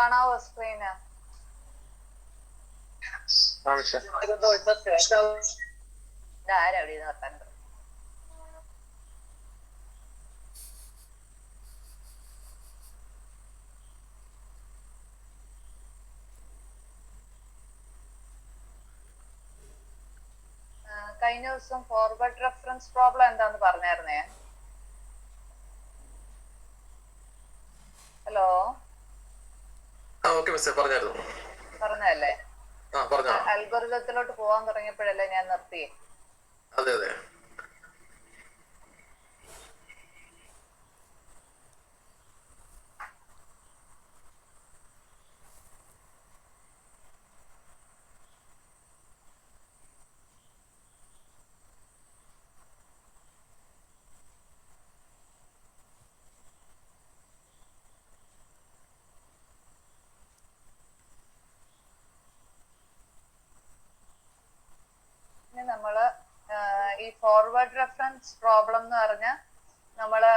കാണാവോ screen? ആരവിടെ നിർത്താൻ? കഴിഞ്ഞ ദിവസം ഫോർവേഡ് റെഫറൻസ് പ്രോബ്ലം എന്താന്ന് പറഞ്ഞായിരുന്നേ? ഹലോ, പറഞ്ഞതല്ലേ? അൽഗോരിതത്തിലോട്ട് പോവാൻ തുടങ്ങിയപ്പോഴല്ലേ ഞാൻ നിർത്തി. അതെ അതെ. നമ്മള് ഈ ഫോർവേഡ് റെഫറൻസ് പ്രോബ്ലം എന്ന് പറഞ്ഞാൽ നമ്മള്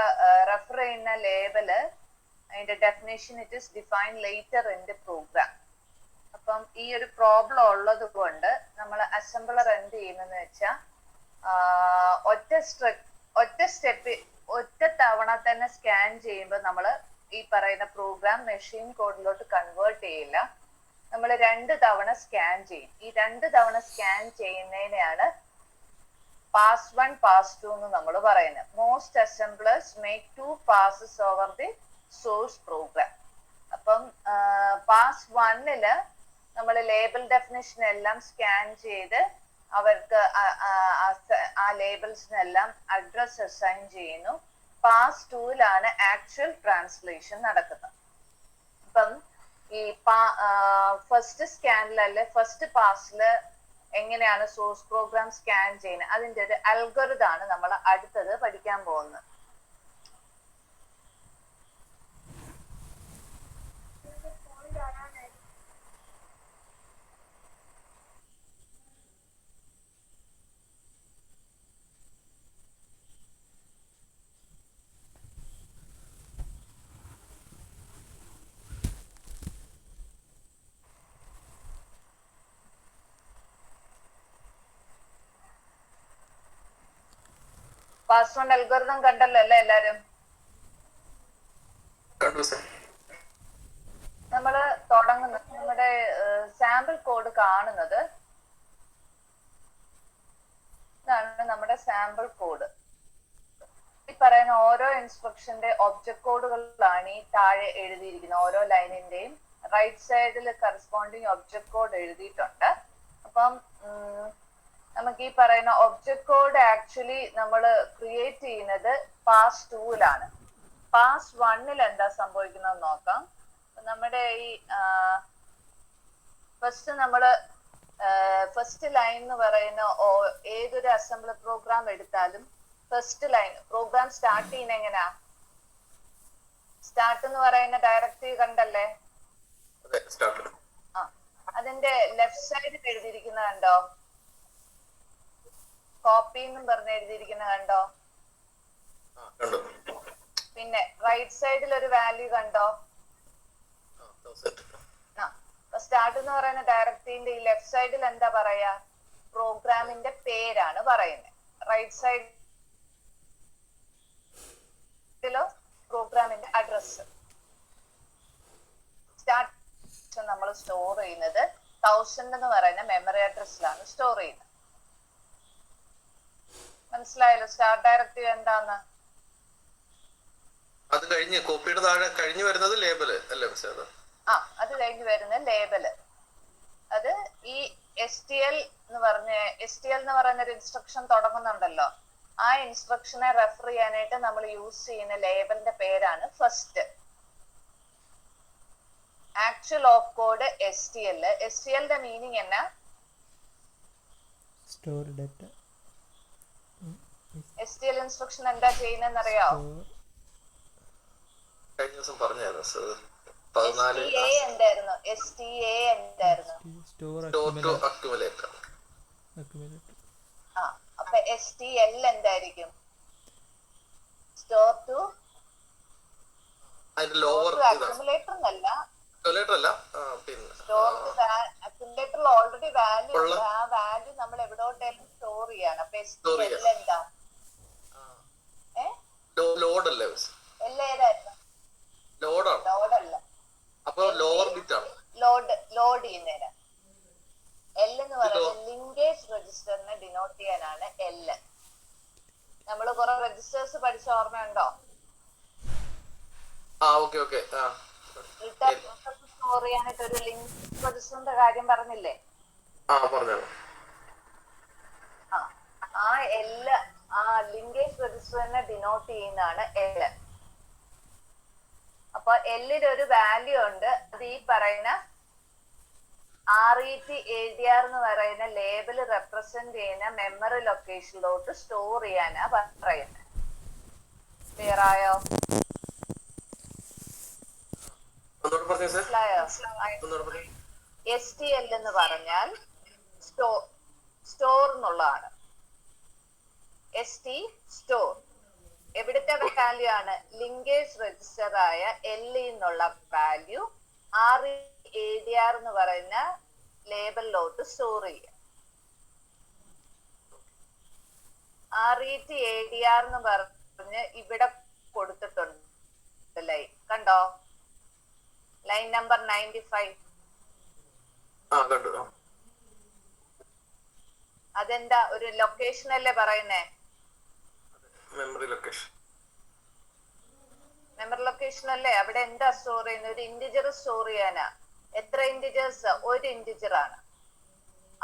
റെഫർ ചെയ്യുന്ന ലേബല് അതിന്റെ definition it is defined later in the program. അപ്പം ഈ ഒരു പ്രോബ്ലം ഉള്ളത് കൊണ്ട് നമ്മൾ അസംബ്ലർ എന്ത് ചെയ്യുന്നെന്ന് വെച്ചാൽ ഒറ്റ തവണ തന്നെ സ്കാൻ ചെയ്യുമ്പോൾ നമ്മൾ ഈ പറയുന്ന പ്രോഗ്രാം മെഷീൻ കോഡിലോട്ട് കൺവേർട്ട് ചെയ്യില്ല. നമ്മൾ 2 തവണ സ്കാൻ ചെയ്യും. ഈ 2 തവണ സ്കാൻ ചെയ്യുന്നതിനെയാണ് പാസ് 1 പാസ് 2 എന്ന് നമ്മൾ പറയുന്നത്. Most അസംബ്ലേഴ്സ് make 2 passes over the source programme. അപ്പം പാസ് 1-ല് നമ്മൾ ലേബൽ ഡെഫിനിഷൻ എല്ലാം സ്കാൻ ചെയ്ത് അവർക്ക് ആ ലേബൽസിനെല്ലാം അഡ്രസ് അസൈൻ ചെയ്യുന്നു. പാസ് 2-ലാണ് ആക്ച്വൽ ട്രാൻസ്ലേഷൻ നടക്കുന്നത്. അപ്പം ഈ ഫസ്റ്റ് സ്കാനിലല്ലേ ഫസ്റ്റ് പാസില് എങ്ങനെയാണ് സോഴ്സ് പ്രോഗ്രാം സ്കാൻ ചെയ്യുന്നത് അതിന്റെ ഒരു അൽഗോരിതമാണ് നമ്മൾ അടുത്തത് പഠിക്കാൻ പോകുന്നത്. പാസ് 1 അൽഗോരിതം കണ്ടല്ലോ അല്ലേ എല്ലാരും? നമ്മള് തുടങ്ങുന്നത് നമ്മുടെ സാമ്പിൾ കോഡ് കാണുന്നത് ഇതാണ്. നമ്മുടെ സാമ്പിൾ കോഡ് ഈ പറയുന്ന ഓരോ ഇൻസ്ട്രക്ഷന്റെ ഒബ്ജക്ട് കോഡുകളാണ് ഈ താഴെ എഴുതിയിരിക്കുന്നത്. ഓരോ ലൈനിന്റെയും റൈറ്റ് സൈഡിൽ കറസ്പോണ്ടിങ് ഒബ്ജക്ട് കോഡ് എഴുതിയിട്ടുണ്ട്. അപ്പം നമുക്ക് ഈ പറയുന്ന ഒബ്ജക്ട് കോഡ് ആക്ച്വലി നമ്മൾ ക്രിയേറ്റ് ചെയ്യുന്നത് പാസ് 2-ലാണ്. പാസ് 1-ൽ എന്താ സംഭവിക്കുന്നത് നോക്കാം. നമ്മുടെ ഈ ഫസ്റ്റ് ലൈൻ എന്ന് പറയുന്ന ഏതൊരു അസംബ്ലർ പ്രോഗ്രാം എടുത്താലും ഫസ്റ്റ് ലൈൻ പ്രോഗ്രാം സ്റ്റാർട്ട് ചെയ്യുന്ന എങ്ങനെയാ? സ്റ്റാർട്ട് എന്ന് പറയുന്ന ഡയറക്ടറി കണ്ടല്ലേ? അതിന്റെ ലെഫ്റ്റ് സൈഡിൽ എഴുതിയിരിക്കുന്ന കണ്ടോ? കോപ്പി എന്നും പറഞ്ഞ് എഴുതിയിരിക്കുന്ന കണ്ടോ? പിന്നെ റൈറ്റ് സൈഡിൽ ഒരു വാല്യൂ കണ്ടോ? സ്റ്റാർട്ട് എന്ന് പറയുന്ന ഡയറക്ടറിന്റെ ഈ ലെഫ്റ്റ് സൈഡിൽ എന്താ പറയാ? പ്രോഗ്രാമിന്റെ പേരാണ് പറയുന്നത്. റൈറ്റ് സൈഡിലോ പ്രോഗ്രാമിന്റെ അഡ്രസ്. സ്റ്റാർട്ട് നമ്മൾ സ്റ്റോർ ചെയ്യുന്നത് 1000 എന്ന് പറയുന്ന മെമ്മറി അഡ്രസ്സിലാണ് സ്റ്റോർ ചെയ്യുന്നത്. മനസ്സിലായല്ലോ സ്റ്റാർട്ട് ഡയറക്ടറി എന്താന്ന്? അത് കഴിഞ്ഞ് കോപ്പിയുടെ താഴെ കഴിഞ്ഞു വരുന്നത് ലേബല് അല്ലേ? അത് കഴിഞ്ഞ് വരുന്ന ലേബല് അത് ഈ STL എന്ന് പറയുന്ന ഒരു ഇൻസ്ട്രക്ഷൻ തുടങ്ങുന്നുണ്ടല്ലോ. ആ ഇൻസ്ട്രക്ഷനെ റെഫർ ചെയ്യാനായിട്ട് നമ്മൾ യൂസ് ചെയ്യുന്ന ലേബലിന്റെ പേരാണ് first. Actual of code STL. STLന്റെ മീനിങ് എന്നാ? Store data. STL ഇൻസ്ട്രക്ഷൻ എന്താ ചെയ്യുന്നതെന്ന് അറിയാവോ? കഴിഞ്ഞ ദിവസം പറഞ്ഞായിരുന്നു. STA എന്തായിരുന്നു? അപ്പൊ STL എന്തായിരിക്കും? സ്റ്റോർ ടു അക്യുമുലേറ്റർ എന്നല്ല, ലെറ്റർ അല്ല, പിന്നെ അക്യുമുലേറ്ററിൽ ഓൾറെഡി വാല്യൂ ഉണ്ട്. ആ വാല്യൂ നമ്മൾ എവിടോട്ടെങ്കിലും സ്റ്റോർ ചെയ്യാണ്. അപ്പൊ STL എന്താ? ലോഡ് അല്ലേ? എൽ ഏതായിരുന്നു? ലോഡാണ്. ലോഡല്ല, അപ്പൊ ലോവർ ബിറ്റ് ആണ്. ലോഡ് ചെയ്യുന്നതിന് എൽ എന്ന് പറയുന്നത് ലിങ്കേജ് രജിസ്റ്ററിനെ ഡിനോട്ട് ചെയ്യാനാണ് എൽ. നമ്മൾ കുറെ രജിസ്റ്റേഴ്സ് പഠിച്ച ഓർമ്മയുണ്ടോ? Okay okay. റിട്ടേൺ സ്റ്റോർ ചെയ്യാനായിട്ട് ഒരു ലിങ്ക് രജിസ്റ്ററിന്റെ കാര്യം പറഞ്ഞില്ലേ? പറഞ്ഞു. ആ എല് ആ ലിങ്കേജ് രജിസ്റ്ററിനെ ഡിനോട്ട് ചെയ്യുന്നതാണ് എല്. അപ്പൊ എല്ലിൽ ഒരു വാല്യൂ ഉണ്ട്. അത് ഈ പറയുന്ന RET ADR എന്ന് പറയുന്ന ലേബൽ റെപ്രസെന്റ് ചെയ്യുന്ന മെമ്മറി ലൊക്കേഷനിലോട്ട് സ്റ്റോർ ചെയ്യാനാ പറയുന്നത്. ക്ലിയർ ആയോ? STL എന്ന് പറഞ്ഞാൽ സ്റ്റോർ എന്നുള്ളതാണ്. ST സ്റ്റോർ എവിടുത്തെ വാല്യൂ ആണ്? ലിങ്കേജ് രജിസ്റ്റർ ആയ എൽ എന്നുള്ള വാല്യൂ RET ADR എന്ന് പറയുന്ന ലേബലിലോട്ട് സ്റ്റോർ ചെയ്യുക. RET ADR എന്ന് പറഞ്ഞ് ഇവിടെ കൊടുത്തിട്ടുണ്ട് ലൈൻ, കണ്ടോ? Line number 95. അതെന്താ? ഒരു ലൊക്കേഷൻ അല്ലേ പറയുന്നേ? Memory location. മെമ്മറി ലൊക്കേഷൻ അല്ലേ? അവിടെ എന്താ സ്റ്റോർ ചെയ്യുന്നത്? ഒരു ഇന്റിജർ സ്റ്റോർ ചെയ്യാനാ. എത്ര ഇന്റിജേഴ്സ്? ഒരു ഇന്റിജർ ആണ്.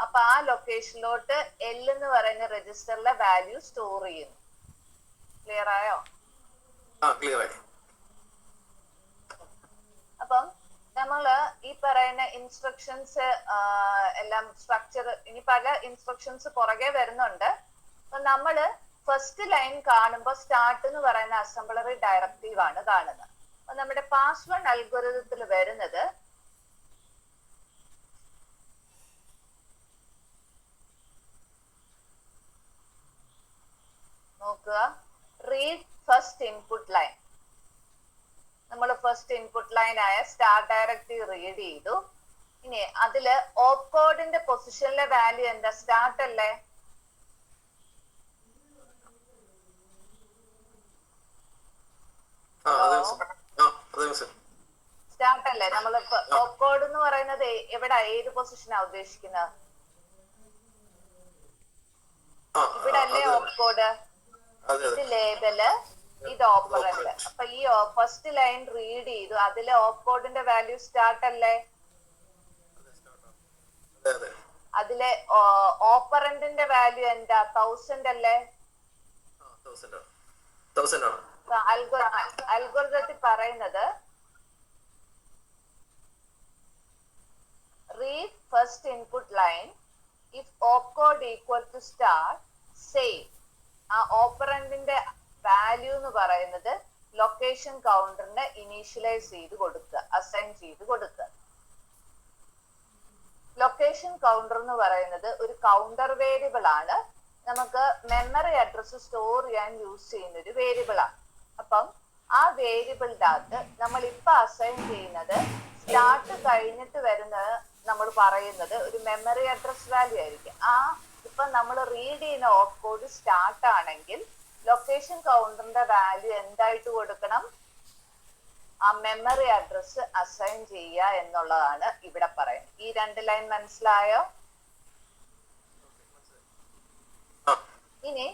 അപ്പൊ ആ ലൊക്കേഷനിലോട്ട് എൽ എന്ന് പറയുന്ന രജിസ്റ്ററിലെ വാല്യൂ സ്റ്റോർ ചെയ്യുന്നു. ക്ലിയർ ആയോ? ക്ലിയർ ആയി. അപ്പം നമ്മള് ഈ പറയുന്ന ഇൻസ്ട്രക്ഷൻസ് എല്ലാം സ്ട്രക്ചർ, ഇനി പല ഇൻസ്ട്രക്ഷൻസ് പുറകെ വരുന്നുണ്ട്. അപ്പൊ നമ്മള് ഫസ്റ്റ് ലൈൻ കാണുമ്പോൾ സ്റ്റാർട്ട് എന്ന് പറയുന്ന അസംബ്ലറി ഡയറക്റ്റീവ് ആണ് കാണുന്നത്. അപ്പൊ നമ്മുടെ പാസ് 1 അൽഗോരിതത്തിൽ വരുന്നത് നോക്കുക. Read first input line. നമ്മൾ ഫസ്റ്റ് ഇൻപുട്ട് ലൈൻ ആയ സ്റ്റാർട്ട് ഡയറക്റ്റീവ് റീഡ് ചെയ്തു. ഇനി അതില് ഓപ്പ് കോഡിന്റെ പൊസിഷനിലെ വാല്യൂ എന്താ? സ്റ്റാർട്ട് അല്ലേ? സ്റ്റാർട്ട് അല്ലേ? നമ്മൾ ഓപ്പ് കോഡ് എന്ന് പറയുന്നത് എവിടെ, ഏത് പൊസിഷനാ ഉദ്ദേശിക്കുന്നത്? ഇവിടെ അല്ലേ ഓപ്പ് കോഡ്? ഇത് ലേബല്, ഇത് ഓപ്പറന്റ്. അപ്പൊ ഈ ഫസ്റ്റ് ലൈൻ റീഡ് ചെയ്തു, അതിലെ ഓപ്പ് കോഡിന്റെ വാല്യൂ സ്റ്റാർട്ട് അല്ലേ? അതിലെ ഓപ്പറന്റിന്റെ വാല്യൂ എന്താ? 1000 അല്ലേ? അൽഗോരിതത്തിൽ പറയുന്നത് read first input line if opcode equal to start save. ആ ഓപ്പറന്റിന്റെ വാല്യൂ എന്ന് പറയുന്നത് ലൊക്കേഷൻ കൗണ്ടറിനെ ഇനീഷ്യലൈസ് ചെയ്ത് കൊടുക്കുക, അസൈൻ ചെയ്ത് കൊടുക്കുക. ലൊക്കേഷൻ കൗണ്ടർ എന്ന് പറയുന്നത് ഒരു കൗണ്ടർ വേരിയബിൾ ആണ്. നമുക്ക് മെമ്മറി അഡ്രസ് സ്റ്റോർ ചെയ്യാൻ യൂസ് ചെയ്യുന്ന ഒരു വേരിയബിൾ ആണ്. അപ്പം ആ വേരിയബിളിന്റെ അകത്ത് നമ്മൾ ഇപ്പൊ അസൈൻ ചെയ്യുന്നത് സ്റ്റാർട്ട് കഴിഞ്ഞിട്ട് വരുന്നത് നമ്മൾ പറയുന്നത് ഒരു മെമ്മറി അഡ്രസ് വാല്യൂ ആയിരിക്കും. ഇപ്പൊ നമ്മൾ റീഡ് ചെയ്യുന്ന ഓപ്പ് കോഡ് സ്റ്റാർട്ട് ആണെങ്കിൽ ലൊക്കേഷൻ കൗണ്ടറിന്റെ വാല്യൂ എന്തായിട്ട് കൊടുക്കണം? ആ മെമ്മറി അഡ്രസ് അസൈൻ ചെയ്യുക എന്നുള്ളതാണ് ഇവിടെ പറയുന്നത്. ഈ രണ്ട് ലൈൻ മനസ്സിലായോ? ഇനി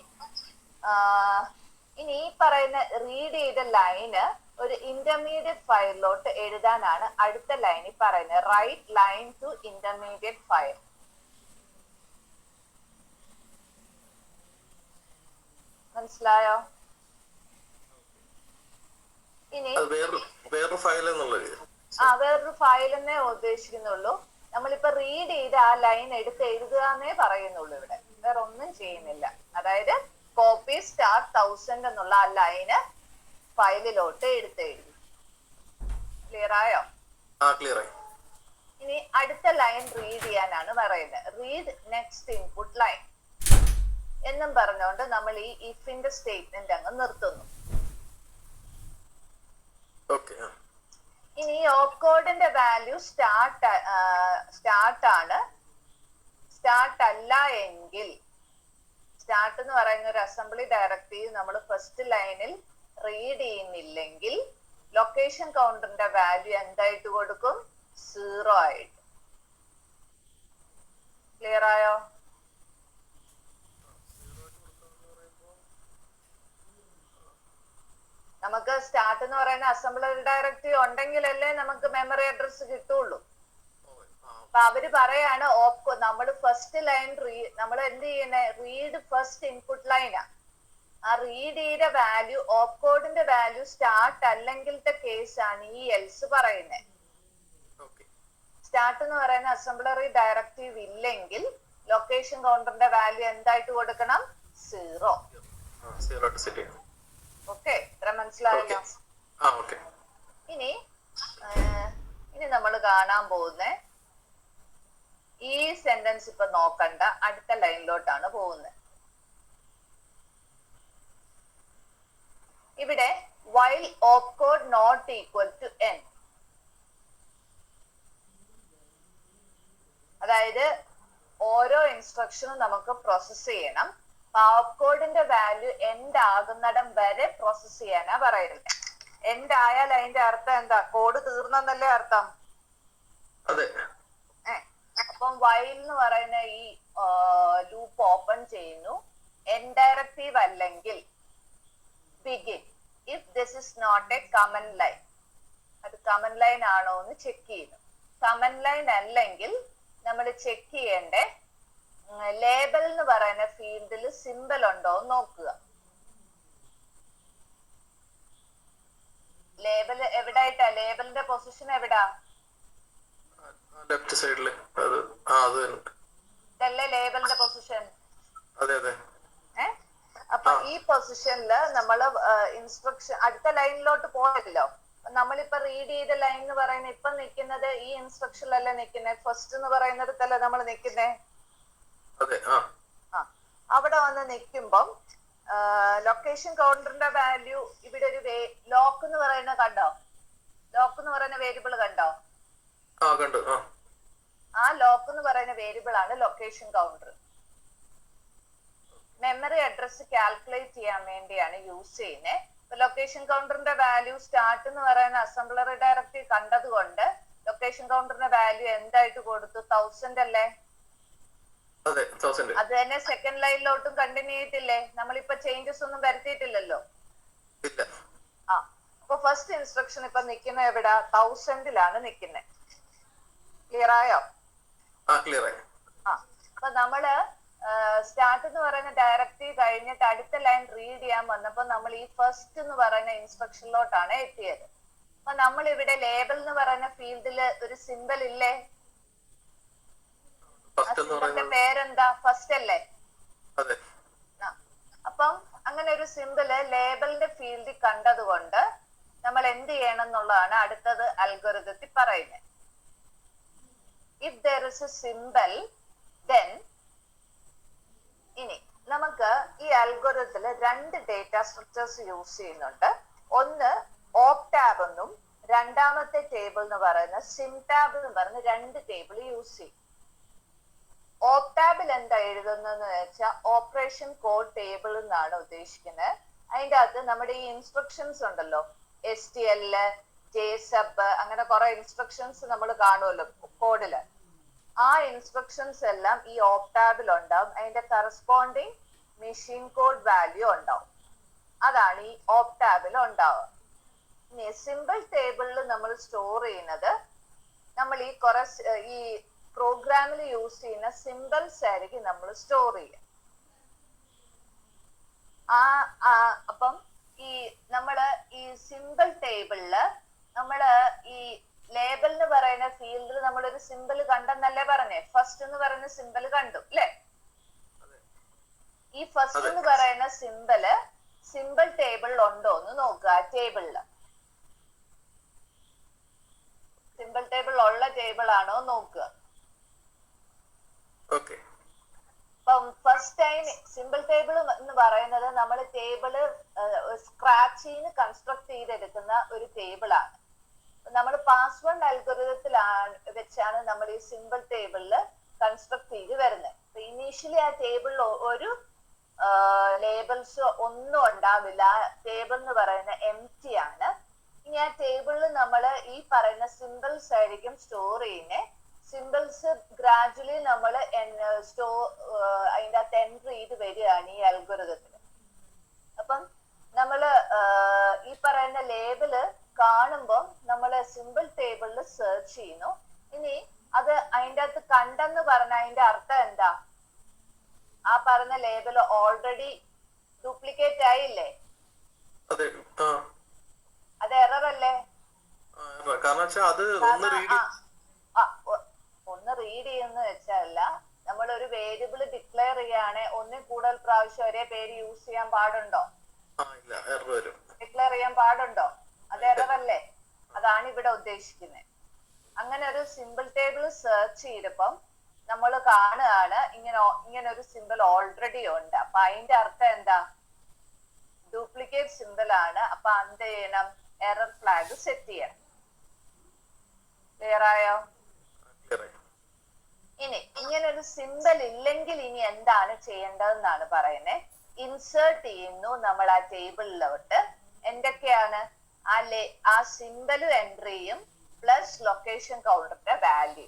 ഈ പറയുന്ന റീഡ് ചെയ്ത ലൈന് ഒരു ഇന്റർമീഡിയറ്റ് ഫയലിലോട്ട് എഴുതാനാണ് അടുത്ത ലൈനിൽ പറയുന്നത്. Write line to intermediate file. മനസ്സിലായോ? ഇനി വേറൊരു ഫയൽ എന്നേ ഉദ്ദേശിക്കുന്നുള്ളൂ. നമ്മളിപ്പോ റീഡ് ചെയ്ത് ആ ലൈൻ എടുത്ത് എഴുതുകയെന്നേ പറയുന്നുള്ളൂ. ഇവിടെ വേറെ ഒന്നും ചെയ്യുന്നില്ല. അതായത് കോപ്പി സ്റ്റാർട്ട് 1000 എന്നുള്ള ആ ലൈന് ഫയലിലോട്ട് എടുത്തെഴുതി. ക്ലിയർ ആയോ? ക്ലിയർ ആയി. ഇനി അടുത്ത ലൈൻ റീഡ് ചെയ്യാനാണ് പറയുന്നത്. റീഡ് നെക്സ്റ്റ് ഇൻപുട്ട് ലൈൻ എന്നും പറഞ്ഞുകൊണ്ട് നമ്മൾ ഈ ഇഫിന്റെ സ്റ്റേറ്റ്മെന്റ് അങ്ങ് നിർത്തുന്നു. ഇനി ഓപ്പ് കോഡിന്റെ വാല്യൂ സ്റ്റാർട്ട് ആണ്. സ്റ്റാർട്ട് അല്ല എങ്കിൽ, സ്റ്റാർട്ട് എന്ന് പറയുന്ന ഒരു അസംബ്ലി ഡയറക്ടീവ് നമ്മൾ ഫസ്റ്റ് ലൈനിൽ റീഡ് ചെയ്യുന്നില്ലെങ്കിൽ ലൊക്കേഷൻ കൗണ്ടറിന്റെ വാല്യൂ എന്തായിട്ട് കൊടുക്കും? 0 ആയിട്ട്. ക്ലിയർ ആയോ? നമുക്ക് സ്റ്റാർട്ട് എന്ന് പറയുന്ന അസംബ്ലി ഡയറക്ടീവ് ഉണ്ടെങ്കിലല്ലേ നമുക്ക് മെമ്മറി അഡ്രസ് കിട്ടുള്ളൂ. അപ്പൊ അവര് പറയാണ് നമ്മൾ ഫസ്റ്റ് ലൈൻ നമ്മൾ എന്ത് ചെയ്യണേ? റീഡ് ഫസ്റ്റ് ഇൻപുട്ട് ലൈനാ. ആ റീഡ് ചെയ്ത വാല്യൂ, ഓപ്പ് കോഡിന്റെ വാല്യൂ സ്റ്റാർട്ട് അല്ലെങ്കിലത്തെ കേസാണ് ഈ എൽസ് പറയുന്നത്. സ്റ്റാർട്ട് എന്ന് പറയുന്ന അസംബ്ലറി ഡയറക്റ്റീവ് ഇല്ലെങ്കിൽ ലൊക്കേഷൻ കൗണ്ടറിന്റെ വാല്യൂ എന്തായിട്ട് കൊടുക്കണം? 0. ഓക്കെ, ഇത്ര മനസ്സിലായല്ലോ. ഇനി നമ്മൾ കാണാൻ പോകുന്ന ഈ സെന്റൻസ് ഇപ്പൊ നോക്കണ്ട, അടുത്ത ലൈനിലോട്ടാണ് പോകുന്നത്. ഇവിടെ while opcode not equal to n, അതായത് ഓരോ ഇൻസ്ട്രക്ഷനും നമുക്ക് പ്രോസസ് ചെയ്യണം. ഓപ്കോഡിന്റെ വാല്യൂ എൻഡ് ആകുന്നിടം വരെ പ്രോസസ് ചെയ്യാനാ പറയുന്നത്. എൻഡ് ആയാൽ അതിന്റെ അർത്ഥം എന്താ? കോഡ് തീർന്നെന്നല്ലേ അർത്ഥം. അപ്പം while എന്ന് പറയുന്ന ഈ ലൂപ്പ് ഓപ്പൺ ചെയ്യുന്നു. എൻഡ് ഡയറക്റ്റീവ് അല്ലെങ്കിൽ begin if this is not a command line. അത് കമന്റ് ലൈൻ ആണോ എന്ന് ചെക്ക് ചെയ്യുന്നു. കമന്റ് ലൈൻ അല്ലെങ്കിൽ നമ്മൾ ചെക്ക് ചെയ്യേണ്ട ലേബൽ എന്ന് പറയുന്ന ഫീൽഡിൽ സിമ്പൽ ഉണ്ടോ എന്ന് നോക്കുക. ലേബൽ എവിടായിട്ടാ? ലേബലിന്റെ പൊസിഷൻ എവിടാ? ലെഫ്റ്റ് സൈഡില്. ഇതല്ലേ ലേബലിന്റെ പൊസിഷൻ? അതെ. അപ്പൊ ഈ പൊസിഷനില് നമ്മൾ ഇൻസ്ട്രക്ഷൻ അടുത്ത ലൈനിലോട്ട് പോയല്ലോ. നമ്മളിപ്പോ റീഡ് ചെയ്ത ലൈൻ എന്ന് പറയുന്നത് ഇപ്പൊ നിൽക്കുന്നത് ഈ ഇൻസ്ട്രക്ഷനിലല്ലേ നിൽക്കുന്നത്? ഫസ്റ്റ് എന്ന് പറയുന്നിടത്തല്ലേ നമ്മൾ നിൽക്കുന്നേ? അവിടെ വന്ന് നിൽക്കുമ്പം ലൊക്കേഷൻ കൗണ്ടറിന്റെ വാല്യൂ ഇവിടെ ഒരു ലോക്ക് എന്ന് പറയുന്ന കണ്ടോ? ലോക്ക് എന്ന് പറയുന്ന വേരിയബിൾ കണ്ടോ? ആ ലോക്ക് എന്ന് പറയുന്ന വേരിയബിൾ ആണ് location counter. Memory address calculate ചെയ്യാൻ വേണ്ടിയാണ് യൂസ് ചെയ്യുന്നത്. ലൊക്കേഷൻ കൗണ്ടറിന്റെ വാല്യൂ സ്റ്റാർട്ട് എന്ന് പറയുന്ന അസംബ്ലറി ഡയറക്ടറി കണ്ടത് കൊണ്ട് ലൊക്കേഷൻ കൗണ്ടറിന്റെ വാല്യൂ എന്തായിട്ട് കൊടുത്തു? 1000 അല്ലേ? അത് തന്നെ സെക്കൻഡ് ലൈനിലോട്ടും കണ്ടിന്യൂ ചെയ്തിട്ടില്ലേ? നമ്മളിപ്പോ ചേഞ്ചസ് ഒന്നും വരുത്തിയിട്ടില്ലല്ലോ. അപ്പൊ ഫസ്റ്റ് ഇൻസ്ട്രക്ഷൻ ഇപ്പൊ നിൽക്കുന്ന എവിടാ? 1000ലാണ് നിൽക്കുന്നത്. ക്ലിയർ ആയോ? അപ്പൊ നമ്മള് സ്റ്റാർട്ട് എന്ന് പറയുന്ന ഡയറക്റ്റീവ് കഴിഞ്ഞിട്ട് അടുത്ത ലൈൻ റീഡ് ചെയ്യാൻ വന്നപ്പോ നമ്മൾ ഈ ഫസ്റ്റ് എന്ന് പറയുന്ന ഇൻസ്ട്രക്ഷനിലോട്ടാണ് എത്തിയത്. അപ്പൊ നമ്മൾ ഇവിടെ ലേബൽ എന്ന് പറയുന്ന ഫീൽഡിൽ ഒരു സിമ്പൽ ഇല്ലേ? സിമ്പലിന്റെ പേരെന്താ? ഫസ്റ്റ് അല്ലേ? അപ്പം അങ്ങനെ ഒരു സിമ്പല് ലേബലിന്റെ ഫീൽഡിൽ കണ്ടത് കൊണ്ട് നമ്മൾ എന്ത് ചെയ്യണം എന്നുള്ളതാണ് അടുത്തത് അൽഗോരിതത്തിൽ പറയുന്നത്. If there is a symbol then, ഇനി നമുക്ക് ഈ അൽഗോരിതത്തിൽ 2 ഡേറ്റാ സ്ട്രക്ചേഴ്സ് യൂസ് ചെയ്യുന്നുണ്ട്. ഒന്ന് ഓപ് ടാബ് എന്നും രണ്ടാമത്തെ ടേബിൾ എന്ന് പറയുന്ന സിം ടാബ് എന്ന് പറയുന്ന 2 ടേബിൾ യൂസ് ചെയ്യും. ഓപ് ടാബിൽ എന്താ എഴുതുന്നതെന്ന് വെച്ചാൽ ഓപ്പറേഷൻ കോഡ് ടേബിൾ എന്നാണ് ഉദ്ദേശിക്കുന്നത്. അതിൻ്റെ അകത്ത് നമ്മുടെ ഈ ഇൻസ്ട്രക്ഷൻസ് ഉണ്ടല്ലോ, STL, JSUB, അങ്ങനെ കുറെ ഇൻസ്ട്രക്ഷൻസ് നമ്മൾ കാണുമല്ലോ കോഡില്. ആ ഇൻസ്ട്രക്ഷൻസ് എല്ലാം ഈ ഓപ് ടാബിൽ ഉണ്ടാവും. അതിന്റെ കറസ്പോണ്ടിങ് മെഷീൻ കോഡ് വാല്യൂ ഉണ്ടാവും. അതാണ് ഈ ഓപ് ടാബിൽ ഉണ്ടാവുക. ഇനി സിമ്പിൾ ടേബിളിൽ നമ്മൾ സ്റ്റോർ ചെയ്യുന്നത് നമ്മൾ ഈ പ്രോഗ്രാമിൽ യൂസ് ചെയ്യുന്ന സിമ്പിൾസ് ആയിരിക്കും നമ്മൾ സ്റ്റോർ ചെയ്യുക. അപ്പം നമ്മള് ഈ സിമ്പിൾ ടേബിളില് നമ്മള് ഈ ലേബൽ എന്ന് പറയുന്ന ഫീൽഡിൽ നമ്മളൊരു സിമ്പിൾ കണ്ടെന്നല്ലേ പറഞ്ഞേ? ഫസ്റ്റ് എന്ന് പറയുന്ന സിമ്പിൾ കണ്ടു അല്ലെ? ഈ ഫസ്റ്റ് എന്ന് പറയുന്ന സിമ്പിൾ ടേബിളിൽ ഉണ്ടോ എന്ന് നോക്കുക. ടേബിളില് സിമ്പിൾ ടേബിൾ ഉള്ള ടേബിൾ ആണോ നോക്കുക. അപ്പം ഫസ്റ്റ് ടൈം സിമ്പിൾ ടേബിൾ എന്ന് പറയുന്നത് നമ്മൾ ടേബിള് സ്ക്രാച്ചിന്ന് കൺസ്ട്രക്ട് ചെയ്തെടുക്കുന്ന ഒരു ടേബിൾ ആണ്. നമ്മൾ പാസ് വൺ അൽഗോരിതത്തിലാണ് വെച്ചാണ് നമ്മൾ ഈ സിമ്പിൾ ടേബിളിൽ കൺസ്ട്രക്ട് ചെയ്ത് വരുന്നത്. ഇനീഷ്യലി ആ ടേബിളിൽ ഒരു ലേബിൾസ് ഒന്നും ഉണ്ടാവില്ല. ടേബിൾ എന്ന് പറയുന്നത് എംപ്റ്റി ആണ്. ഇനി ആ ടേബിളിൽ നമ്മൾ ഈ പറയുന്ന സിമ്പിൾസ് ആയിരിക്കും സ്റ്റോർ ചെയ്യുന്നത്. സിമ്പിൾസ് ഗ്രാജുവലി നമ്മൾ അതിൻ്റെ അകത്ത് എൻട്രി ചെയ്ത് വരികയാണ് ഈ അൽഗോരിതത്തിൽ. അപ്പം നമ്മള് ഈ പറയുന്ന ലേബിള് കാണുമ്പോൾ നമ്മൾ സിമ്പിൾ ടേബിളിൽ സെർച്ച് ചെയ്യുന്നു. ഇനി അത് അതിൻ്റെ അകത്ത് കണ്ടെന്ന് പറഞ്ഞ അതിന്റെ അർത്ഥം എന്താ? ആ പറഞ്ഞ ലേബിൾ ഓൾറെഡി ഡ്യൂപ്ലിക്കേറ്റ് ആയില്ലേ? അത് എറർ അല്ലേ? ഒന്ന് റീഡ് ചെയ്യുന്ന വെച്ചല്ല, നമ്മൾ ഒരു വേരിയബിൾ ഡിക്ലെയർ ചെയ്യാണ്, ഒന്നിൽ കൂടുതൽ പ്രാവശ്യം ഒരേ പേര് യൂസ് ചെയ്യാൻ പാടുണ്ടോ? ഡിക്ലെയർ ചെയ്യാൻ പാടുണ്ടോ? അത് എറർ അല്ലേ? അതാണ് ഇവിടെ ഉദ്ദേശിക്കുന്നത്. അങ്ങനെ ഒരു സിമ്പിൾ ടേബിൾ സെർച്ച് ചെയ്തപ്പം നമ്മൾ കാണുകയാണ് ഇങ്ങനെ ഒരു സിമ്പിൾ ഓൾറെഡി ഉണ്ട്. അപ്പൊ അതിന്റെ അർത്ഥം എന്താ? ഡ്യൂപ്ലിക്കേറ്റ് സിമ്പിൾ ആണ്. അപ്പൊ എന്ത് ചെയ്യണം? എറർ ഫ്ലാഗ് സെറ്റ് ചെയ്യണം. ക്ലിയർ ആയോ? ഇനി ഇങ്ങനെ ഒരു സിമ്പിൾ ഇല്ലെങ്കിൽ ഇനി എന്താണ് ചെയ്യേണ്ടതെന്നാണ് പറയുന്നത്. ഇൻസേർട്ട് ചെയ്യുന്നു നമ്മൾ ആ ടേബിളിലോട്ട്. എന്തൊക്കെയാണ്? ആ സിമ്പിളും എൻട്രിയും പ്ലസ് ലൊക്കേഷൻ കൗണ്ടറിന്റെ വാല്യൂ.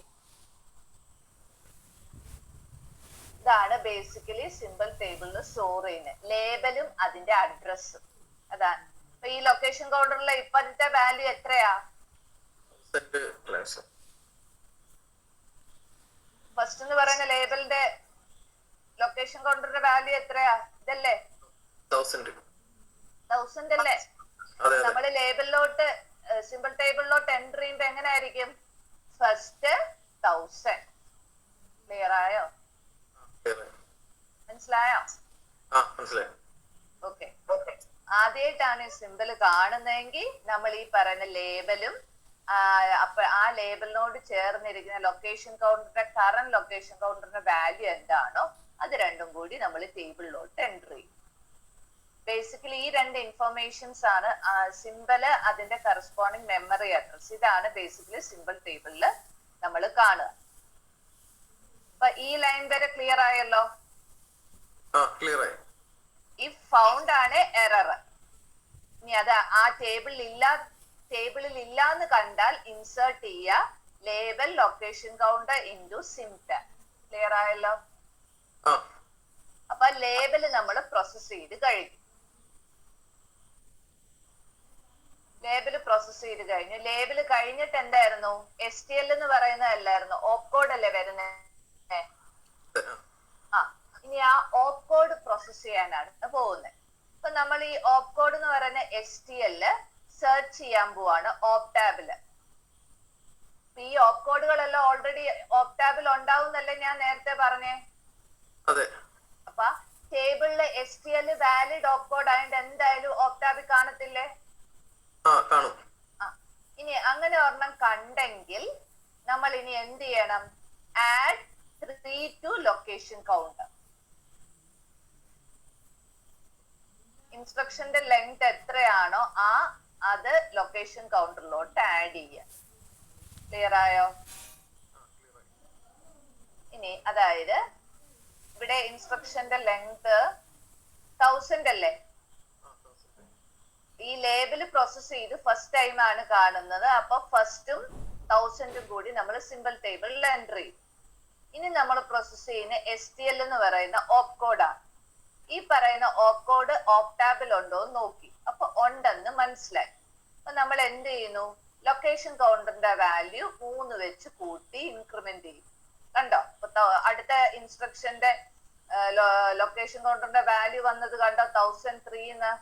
ഇതാണ് ബേസിക്കലി സിമ്പിൾ ടേബിളിൽ സ്റ്റോർ ചെയ്യുന്നത്. ലേബലും അതിന്റെ അഡ്രസ്സും അതാണ്. അപ്പൊ ഈ ലൊക്കേഷൻ കൗണ്ടറിലെ ഇപ്പോഴത്തെ വാല്യൂ എത്രയാ? ഫസ്റ്റ് എന്ന് പറയുന്ന ലേബലിന്റെ ലൊക്കേഷൻ കൗണ്ടറിന്റെ വാല്യൂ എത്രയാ? ഇതല്ലേ? 1000 അല്ലേ? നമ്മള് ലേബലിലോട്ട് സിമ്പിൾ ടേബിളിലോട്ട് എൻട്രി ചെയ്യുമ്പോ എങ്ങനെ ആയിരിക്കും? ഫസ്റ്റ് 1000. ക്ലിയർ ആയോ? മനസ്സിലായോ? ഓക്കെ. ആദ്യമായിട്ടാണ് ഈ സിമ്പിൾ കാണുന്നതെങ്കിൽ നമ്മൾ ഈ പറയുന്ന ലേബലും അപ്പൊ ആ ലേബലിനോട് ചേർന്നിരിക്കുന്ന ലൊക്കേഷൻ കൗണ്ടറിന്റെ കറന്റ് ലൊക്കേഷൻ കൗണ്ടറിന്റെ വാല്യൂ എന്താണോ അത് രണ്ടും കൂടി നമ്മൾ ടേബിളിലോട്ട് എൻട്രി ചെയ്യും. ബേസിക്കലി ഈ രണ്ട് ഇൻഫർമേഷൻസ് ആണ് സിമ്പിള്, അതിന്റെ കറസ്പോണ്ടിങ് മെമ്മറി അഡ്രസ്. ഇതാണ് ബേസിക്കലി സിമ്പിൾ ടേബിളിൽ നമ്മൾ കാണുക. അപ്പൊ ഈ ലൈൻ വരെ ക്ലിയർ ആയല്ലോ? ഇഫ് ഫൗണ്ട് ആണ് എറർ. ഇനി അത് ആ ടേബിളിൽ ഇല്ലാന്ന് കണ്ടാൽ ഇൻസേർട്ട് ചെയ്യുക label location counter into SYMTAB. Clear ആയല്ലോ? അപ്പൊ ലേബൽ നമ്മൾ പ്രോസസ് ചെയ്ത് കഴിഞ്ഞു. ലേബിൾ കഴിഞ്ഞിട്ട് എന്തായിരുന്നു? STL എന്ന് പറയുന്നതല്ലായിരുന്നു, ഓപ്കോഡ് അല്ലേ വരുന്നത്? ഇനി ആ ഓപ്കോഡ് പ്രോസസ് ചെയ്യാനാണ് പോകുന്നത്. അപ്പൊ നമ്മൾ ഈ ഓപ്കോഡ് എന്ന് പറയുന്ന STL സെർച്ച് ചെയ്യാൻ പോവാണ് ഓപ്ടാബില്. ഈ ഓപ്കോഡുകളെല്ലാം ഓൾറെഡി ഓപ്ടാബിൽ ഉണ്ടാവുന്നല്ലേ ഞാൻ നേരത്തെ പറഞ്ഞേ? അപ്പൊ ടേബിളിലെ STL വാലിഡ് ഓപ്കോഡ് ആയതുകൊണ്ട് എന്തായാലും ഓപ്ടാബിൽ കാണത്തില്ലേ? ഇനി അങ്ങനെ ഒരെണ്ണം കണ്ടെങ്കിൽ നമ്മൾ ഇനി എന്ത് ചെയ്യണം? Add 3 to location counter. ഇൻസ്ട്രക്ഷന്റെ ലെങ്ത് എത്രയാണോ അത് ലൊക്കേഷൻ കൗണ്ടറിലോട്ട് ആഡ് ചെയ്യുക. ക്ലിയർ ആയോ? ഇനി അതായത് ഇവിടെ ഇൻസ്ട്രക്ഷന്റെ ലെങ്ത് 1000 അല്ലേ? ഈ ലേബിൾ പ്രോസസ് ചെയ്ത് ഫസ്റ്റ് ടൈം ആണ് കാണുന്നത്. അപ്പൊ ഫസ്റ്റും 1000 കൂടി നമ്മൾ സിമ്പിൾ ടേബിളിൽ എൻട്രി ചെയ്യും. ഇനി നമ്മൾ പ്രോസസ് ചെയ്യുന്ന STL എന്ന് പറയുന്ന ഓപ്കോഡാണ്. ഈ പറയുന്ന ഓപ്കോഡ് ഓപ്ടാബിൽ ഉണ്ടോ എന്ന് നോക്കി. അപ്പൊ ഉണ്ടെന്ന് മനസ്സിലായി. അപ്പൊ നമ്മൾ എന്ത് ചെയ്യുന്നു? ലൊക്കേഷൻ കൗണ്ടറിന്റെ വാല്യൂ 3 വെച്ച് കൂട്ടി ഇൻക്രിമെന്റ് ചെയ്യും. കണ്ടോ? അടുത്ത ഇൻസ്ട്രക്ഷന്റെ ലൊക്കേഷൻ കൗണ്ടറിന്റെ വാല്യൂ വന്നത് കണ്ടോ? 1003.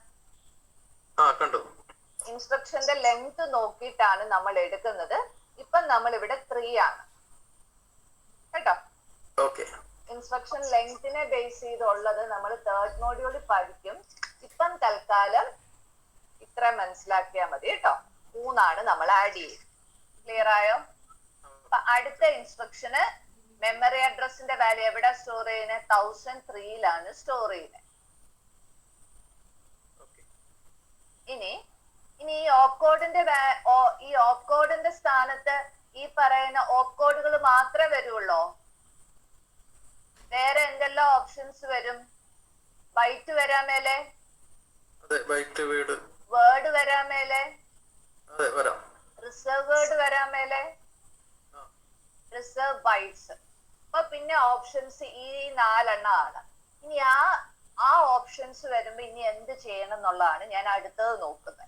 ഇൻസ്ട്രക്ഷന്റെ ലെങ്ത് നോക്കിയിട്ടാണ് നമ്മൾ എടുക്കുന്നത്. ഇപ്പം നമ്മൾ ഇവിടെ 3 ആണ് കേട്ടോ. ഇൻസ്ട്രക്ഷൻ ലെങ്തിനെ ബേസ് ചെയ്തുള്ളത് നമ്മൾ തേർഡ് മോഡ്യൂളിൽ പഠിക്കും. ഇപ്പം തൽക്കാലം ഇത്ര മനസ്സിലാക്കിയാൽ മതി കേട്ടോ. 3 ആണ് നമ്മൾ ആഡ് ചെയ്യും. ക്ലിയർ ആയോ? അപ്പൊ അടുത്ത ഇൻസ്ട്രക്ഷന് മെമ്മറി അഡ്രസ്സിന്റെ വാല്യൂ എവിടെ സ്റ്റോർ ചെയ്യുന്നത്? 1003 സ്റ്റോർ ചെയ്യുന്നത്. ഇനി ഈ ഈ ഓപ്കോഡിന്റെ സ്ഥാനത്ത് ഈ പറയുന്ന ഓപ്കോഡുകൾ മാത്രമേ വരുള്ളൂ? വേറെ എന്തെല്ലാം ഓപ്ഷൻസ് വരും? ബൈറ്റ് വരാൻ മേലെ, അതെ ബൈറ്റ് വേർഡ് വരാൻ മേലെ, അതെ വരാം, റിസർവ് വേർഡ് വരാൻ മേലെ, റിസർവ് ബൈറ്റ്സ്. അപ്പൊ പിന്നെ ഓപ്ഷൻസ് ഈ 4 ആണ്. ഇനി ആ ഓപ്ഷൻസ് വരുമ്പോ ഇനി എന്ത് ചെയ്യണം എന്നുള്ളതാണ് ഞാൻ അടുത്തത് നോക്കുന്നത്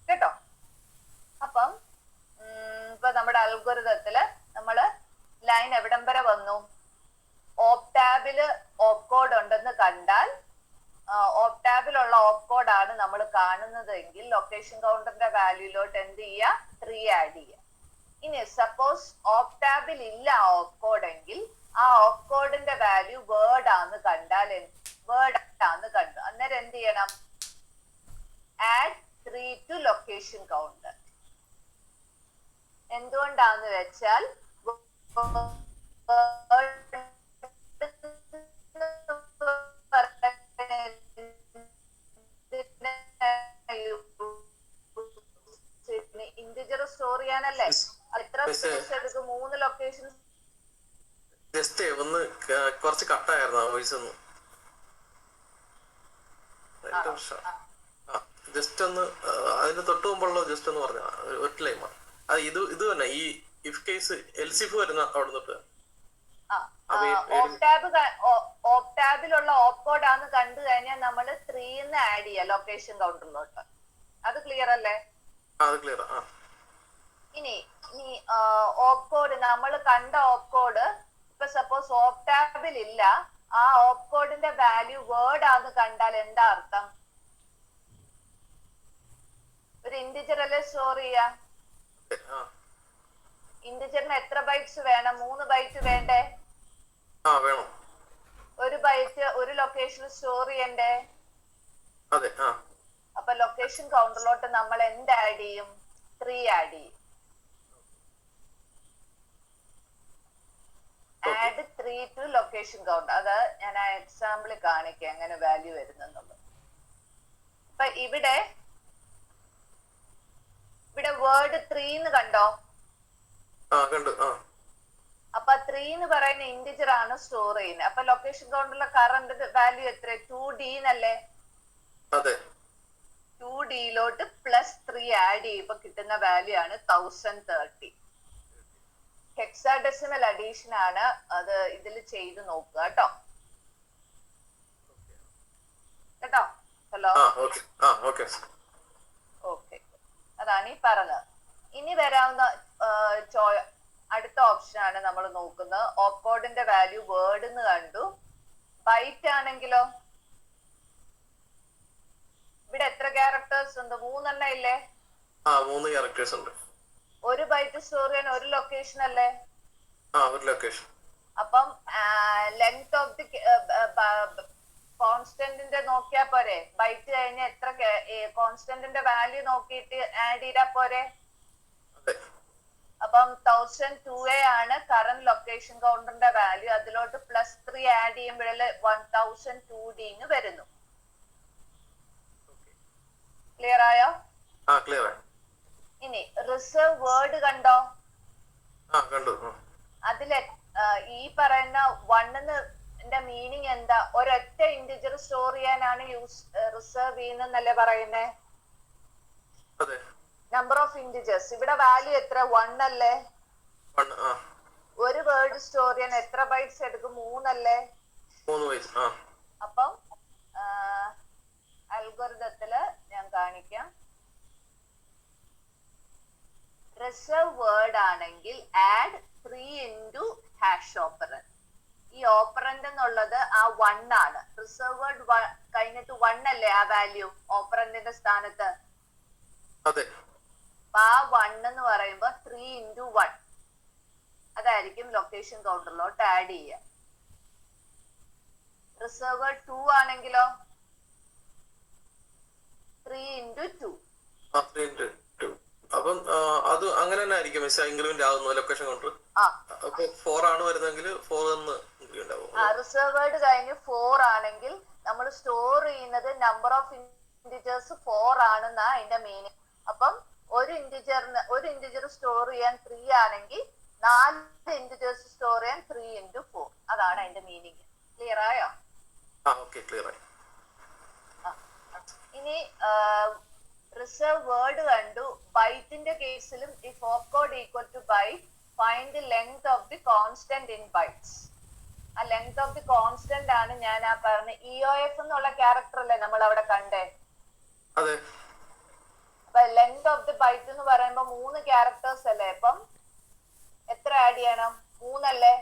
കേട്ടോ. അപ്പം ഇപ്പൊ നമ്മുടെ അൽഗോരിതത്തില് നമ്മള് ലൈൻ എവിടം വരെ വന്നു? ഓപ്ടാബില് ഓപ്കോഡ് ഉണ്ടെന്ന് കണ്ടാൽ ഓപ്ടാബിലുള്ള ഓപ്കോഡാണ് നമ്മൾ കാണുന്നതെങ്കിൽ ലൊക്കേഷൻ കൗണ്ടറിന്റെ വാല്യൂലോട്ട് എന്ത് ചെയ്യുക? 3 ആഡ് ചെയ്യുക. ഇനി സപ്പോസ് ഓപ്ടാബിൽ ഇല്ല ഓപ്കോഡ് എങ്കിൽ ആ ഓപ്കോഡിന്റെ വാല്യൂ വേർഡ് ആന്ന് കണ്ടാൽ കണ്ടു അന്നേരം എന്ത് ചെയ്യണം? Add 3 to location counter. എന്തുകൊണ്ടാന്ന് വെച്ചാൽ ഇന്റിജർ സ്റ്റോർ ചെയ്യാനല്ലേ. എത്ര സ്പേസ് എടുക്കും? 3 ലൊക്കേഷൻ. ജസ്റ്റ് ഒന്ന് കുറച്ച് കട്ടായിരുന്നു വോയിസ് ഒന്ന്. ജസ്റ്റ് ഒന്ന് അതിന് തൊട്ട് മുമ്പുള്ള ജസ്റ്റ് ഒന്ന് പറഞ്ഞ ഒറ്റ ലൈമാണ് അത്. ഇത് തന്നെ ഈ ഇഫ് കേസ് എൽസിഫ് വരുന്ന അവിടെ തൊട്ട് ഓപ്ടാബിലുള്ള ഓപ്കോഡ് ആന്ന് കണ്ടു കഴിഞ്ഞാൽ നമ്മൾ 3 ആഡ് ചെയ്യാം ലൊക്കേഷൻ കൗണ്ടറിലോട്ട്. അത് ക്ലിയർ അല്ലേ? ഇനി ഓപ്കോഡ് നമ്മൾ കണ്ട ഓപ്കോഡ് ഇപ്പൊ സപ്പോസ് ഓപ്ടാബിൽ ഇല്ല, ആ ഓപ്കോഡിന്റെ വാല്യൂ വേർഡ് ആന്ന് കണ്ടാൽ എന്താ അർത്ഥം? ഒരു ഇന്റിജർ അല്ലേ സ്റ്റോർ ചെയ്യാ. ഇന്റിജറിന് എത്ര ബൈറ്റ്സ് വേണം? 3 ബൈറ്റ് വേണ്ടേ? ഒരു ബൈറ്റ് ഒരു ലൊക്കേഷനിൽ സ്റ്റോർ ചെയ്യണ്ടേ? അപ്പൊ ലൊക്കേഷൻ കൗണ്ടറിലോട്ട് നമ്മൾ എന്ത് ആഡ് ചെയ്യും? 3 ആഡ് ചെയ്യും. Add 3 to location counter. അത് ഞാൻ ആ എക്സാമ്പിൾ കാണിക്കാം എങ്ങനെ വാല്യൂ വരുന്നുള്ളത്. അപ്പൊ ഇവിടെ വേർഡ് 3 എന്ന് കണ്ടോ? അപ്പൊ 3 എന്ന് പറയുന്ന ഇന്റിജർ ആണ് സ്റ്റോർ ചെയ്യുന്നത്. അപ്പൊ ലൊക്കേഷൻ കൗണ്ടറിലെ കറന്റ് വാല്യൂ എത്ര? 2D എന്നല്ലേ? 2Dയിലോട്ട് +3 ആഡ് ചെയ്യുമ്പോ കിട്ടുന്ന വാല്യൂ ആണ് 1030. ഹെക്സാഡെസിമൽ അഡീഷൻ ആണ്. അത് ഇതിൽ ചെയ്ത് നോക്കുക കേട്ടോ. Hello, okay. അതാണ് ഈ പറഞ്ഞത്. ഇനി വരാവുന്ന അടുത്ത ഓപ്ഷൻ ആണ് നമ്മൾ നോക്കുന്നത്. ഓപ്കോഡിന്റെ വാല്യൂ വേർഡ് എന്ന് കണ്ടു. ബൈറ്റ് ആണെങ്കിലോ ഇവിടെ എത്ര ക്യാരക്ടേഴ്സ് ഉണ്ട്? 3 ഇല്ലേ? 3 ക്യാരക്ടേഴ്സ് ഉണ്ട്. ഒരു ബൈറ്റ് സ്റ്റോർ ചെയ്യാൻ ഒരു ലൊക്കേഷൻ അല്ലേ? ഒരു ലൊക്കേഷൻ. അപ്പം ലെങ്ത് ഓഫ് ദി കോൺസ്റ്റന്റിന്റെ നോക്കിയാ പോരെ? ബൈറ്റ് കഴിഞ്ഞ എത്ര കോൺസ്റ്റന്റിന്റെ വാല്യൂ നോക്കിയിട്ട് ആഡ് ചെയ്താ പോരെ? അപ്പം 1002 ആണ് കറന്റ് ലൊക്കേഷൻ കൗണ്ടറിന്റെ വാല്യൂ. അതിലോട്ട് +3 ആഡ് ചെയ്യുമ്പോഴേ 1002D വരുന്നു. ക്ലിയർ ആയോ? ഇനി റിസർവ് വേർഡ് കണ്ടോ? അതിലെ ഈ പറയുന്ന 1ന്റെ മീനിങ് എന്താ? ഒരൊറ്റ ഇന്റിജർ സ്റ്റോർ ചെയ്യാനാണ് റിസർവ് ചെയ്യുന്നല്ലേ പറയുന്നേ? Number of integers. ഇവിടെ വാല്യൂ എത്ര? 1 അല്ലേ? ഒരു വേർഡ് സ്റ്റോർ ചെയ്യാൻ എത്ര ബൈറ്റ്സ് എടുക്കും? 3 അല്ലേ? അപ്പം അൽഗോരിതത്തില് ഞാൻ കാണിക്കാം. റിസർവ് വേർഡ് ആണെങ്കിൽ ആഡ് 3 ഇൻറ്റു ഹാഷ് ഓപ്പറന്റ്. ഈ ഓപ്പറന്റ് എന്നുള്ളത് ആ 1 ആണ്. റിസർവ് വേർഡ് കഴിഞ്ഞിട്ട് 1 അല്ലേ ആ വാല്യൂ ഓപ്പറന്റിന്റെ സ്ഥാനത്ത്? ആ 1 എന്ന് പറയുമ്പോ 3 ഇൻറ്റു 1 അതായിരിക്കും ലൊക്കേഷൻ കൗണ്ടറിലോട്ട് ആഡ് ചെയ്യുക. റിസർവ് വേർഡ് 2 ആണെങ്കിലോ 3 ഇൻറ്റു 2. അപ്പം അത് അങ്ങനെ തന്നെ ആയിരിക്കും ഇൻക്രിമെന്റ് ആവുന്നു ലൊക്കേഷൻ കൗണ്ടർ. അപ്പൊ 4 ആണ് വരുന്നെങ്കിൽ 4 എന്ന് ഇൻക്രിമെന്റ് ആവും. റിസർവ് വേർഡ് കഴിഞ്ഞ് 4 ആണെങ്കിൽ നമ്മൾ സ്റ്റോർ ചെയ്യുന്നത് നമ്പർ ഓഫ് ഇന്റിജേഴ്സ് 4 ആണെന്നാ അതിന്റെ മീനിങ്. അപ്പം ഒരു ഇന്റിജർ സ്റ്റോർ ചെയ്യാൻ 3 ആണെങ്കിൽ 4 ഇന്റിജേഴ്സ് സ്റ്റോർ ചെയ്യാൻ 3 into 4. അതാണ് അതിന്റെ മീനിങ്. ക്ലിയർ ആയോ? ക്ലിയർ ആയി. ഇനി റിസർവ് വേർഡ് കണ്ടു. ബൈറ്റിന്റെ കേസിലും if opcode equal to byte find the length of the constant in bytes. ആ ലെങ്ത് ഓഫ് ദി കോൺസ്റ്റന്റ് ആണ് ഞാൻ ആ പറഞ്ഞ EOF എന്നുള്ള ക്യാരക്ടർ അല്ലേ നമ്മൾ അവിടെ കണ്ടേ. അപ്പൊ ലെങ്ത് ഓഫ് ദി ബൈറ്റ് എന്ന് പറയുമ്പോ 3 ക്യാരക്ടേഴ്സ് അല്ലേ. അപ്പം എത്ര ആഡ് ചെയ്യണം? 3 അല്ലേ?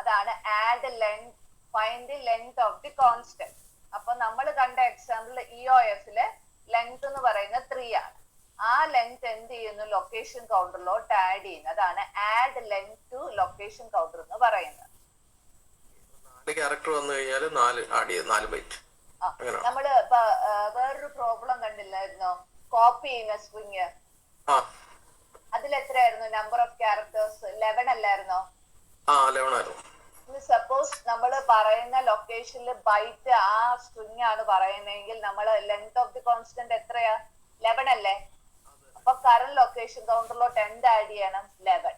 അതാണ് add length find the length of the constant. അപ്പൊ നമ്മൾ കണ്ട എക്സാമ്പിൾ EOF-ല് ലെങ്ത് എന്ന് പറയുന്നത് 3 ആണ്. ആ ലെങ്ത് എന്ത് ചെയ്യുന്നു? ലൊക്കേഷൻ കൗണ്ടറിലോട്ട് ആഡ് ചെയ്യുന്നു. അതാണ് add length to location counter എന്ന് പറയുന്നത്. 4 ക്യാരക്ടർ വന്നു കഴിഞ്ഞാൽ 4 ആഡ് ചെയ്യും, 4 ബൈറ്റ്. നമ്മള് വേറൊരു പ്രോബ്ലം കണ്ടില്ലായിരുന്നോ? കോപ്പി ചെയ്യുന്ന സ്ട്രിങ്. അതിൽ എത്രയായിരുന്നു നമ്പർ ഓഫ് ക്യാരക്ടേഴ്സ്? 11 അല്ലായിരുന്നോ? 11 ആയിരുന്നു. സപ്പോസ് നമ്മൾ പറയുന്ന ലൊക്കേഷനിൽ ബൈറ്റ് ആ സ്ട്രിങ് ആണ് പറയുന്നതെങ്കിൽ നമ്മൾ ലെങ്ത് ഓഫ് ദി കോൺസ്റ്റന്റ് എത്രയാ? 11 അല്ലേ? അപ്പൊ കറന്റ് ലൊക്കേഷൻ കൗണ്ടറിലോട്ട് എന്ത് ആഡ് ചെയ്യണം? 11.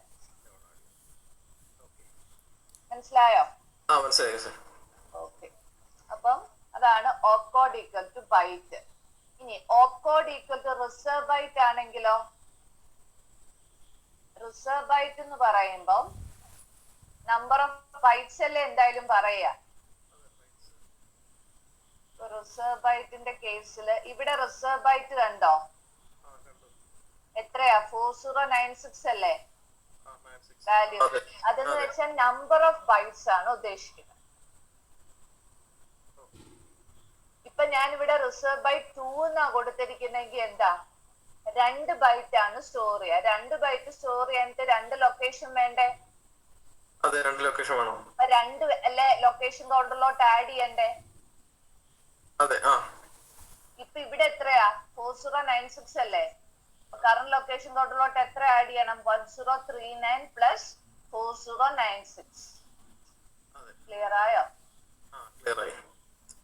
മനസ്സിലായോ? ഓക്കെ. അപ്പം അതാണ് ഓപ്കോഡ് ഈക്വൽ ടു ബൈറ്റ്. ഇനി opcode equal to reserve byte ആണെങ്കിലോ? റിസർവ് ബൈറ്റ് എന്ന് പറയുമ്പം നമ്പർ ഓഫ് ബൈറ്റ്സ് അല്ലേ എന്തായാലും പറയാ. റിസർവ് ബൈറ്റിന്റെ കേസിൽ ഇവിടെ റിസർവ് ബൈറ്റ് കണ്ടോ? എത്രയാ? 4096 അല്ലേ വാല്യൂ. അതെന്ന് വെച്ചാൽ നമ്പർ ഓഫ് ബൈറ്റ്സ് ആണ് ഉദ്ദേശിക്കുന്നത്. ഇപ്പൊ ഞാൻ ഇവിടെ റിസർവ് ബൈറ്റ് 2 എന്നാ കൊടുത്തിരിക്കുന്നെങ്കിൽ എന്താ? 2 ബൈറ്റ് ആണ് സ്റ്റോർ ചെയ്യുക. 2 ബൈറ്റ് സ്റ്റോർ ചെയ്യാനായിട്ട് 2 ലൊക്കേഷൻ വേണ്ടേ? 2 ലൊക്കേഷൻ വേണം. 2 അല്ലേ ലൊക്കേഷൻ കൗണ്ടറിലോട്ട് ആഡ് ചെയ്യണ്ടേ? ഇപ്പൊ ഇവിടെ എത്രയാ? 4096 അല്ലേ? കറന്റ് ലൊക്കേഷൻ കൗണ്ടറിലോട്ട് എത്ര ആഡ് ചെയ്യണം? 1039 പ്ലസ് 4096. ക്ലിയർ ആയോ?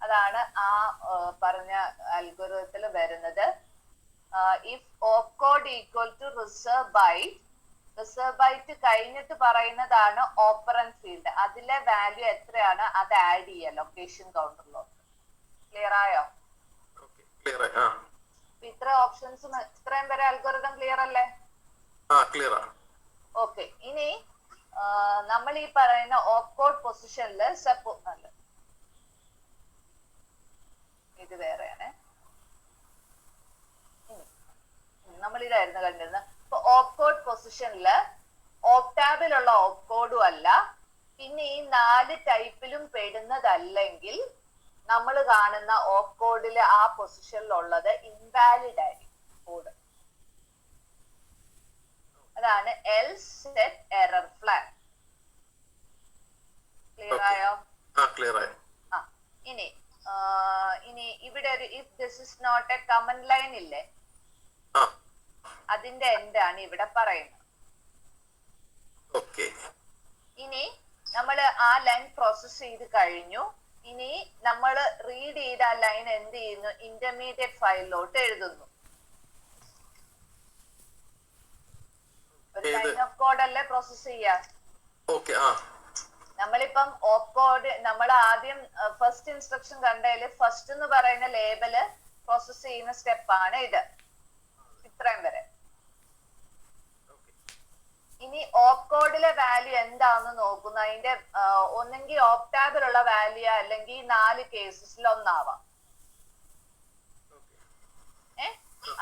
അതാണ് ആ പറഞ്ഞ അൽഗോരിതത്തിൽ വരുന്നത്. If opcode equal to reserve byte കഴിഞ്ഞിട്ട് പറയുന്നതാണ് ഓപ്പറന്റ് ഫീൽഡ്. അതിലെ വാല്യൂ എത്രയാണ് അത് ആഡ് ചെയ്യുക ലൊക്കേഷൻ കൗണ്ടറിലോട്ട്. ക്ലിയർ ആയോ? ഇത്ര ഓപ്ഷൻസ്, ഇത്രയും വരെ അൽഗോരിതം ക്ലിയർ അല്ലേ? ഓക്കെ. ഇനി നമ്മൾ ഈ പറയുന്ന ഓപ്കോഡ് പൊസിഷനിൽ ഇത് വേറെയാണ്. നമ്മൾ ഇതായിരുന്നു കണ്ടിരുന്നത്. ഇപ്പൊ ഓപ്കോഡ് പൊസിഷനില് ഓപ്ടാബിലുള്ള ഓപ്കോഡും അല്ല, പിന്നെ ഈ 4 ടൈപ്പിലും പെടുന്നതല്ലെങ്കിൽ നമ്മൾ കാണുന്ന ഓപ്കോഡില് ആ പൊസിഷനിലുള്ളത് ഇൻവാലിഡ് ആയിരിക്കും കോഡ്. അതാണ് else set error flag. Clear ആയോ? ഇനി ഇവിടെ ഒരു if this is not a comment line ഇല്ലേ, അതിന്റെ എന്താണ് ഇവിടെ പറയുന്നത്. ഇനി നമ്മൾ ആ ലൈൻ പ്രോസസ് ചെയ്ത് കഴിഞ്ഞു. ഇനി നമ്മൾ റീഡ് ചെയ്ത ആ ലൈൻ എന്ത് ചെയ്യുന്നു? ഇന്റർമീഡിയറ്റ് ഫയലിലോട്ട് എഴുതുന്നു. ഒരു ലൈൻ ഓഫ് കോഡ് അല്ലേ പ്രോസസ് ചെയ്യാ. നമ്മളിപ്പം ഓപ്കോഡ് നമ്മൾ ആദ്യം ഫസ്റ്റ് ഇൻസ്ട്രക്ഷൻ കണ്ടതില് ഫസ്റ്റ് എന്ന് പറയുന്ന ലേബല് പ്രോസസ് ചെയ്യുന്ന സ്റ്റെപ്പാണ് ഇത്. ഇത്രയും വരെ. ഇനി ഓപ്കോഡിലെ വാല്യൂ എന്താണെന്ന് നോക്കുന്നു. അതിന്റെ ഒന്നെങ്കിൽ ഓപ്ടാബിലുള്ള വാല്യൂ അല്ലെങ്കിൽ 4 കേസസിൽ ഒന്നാവാം.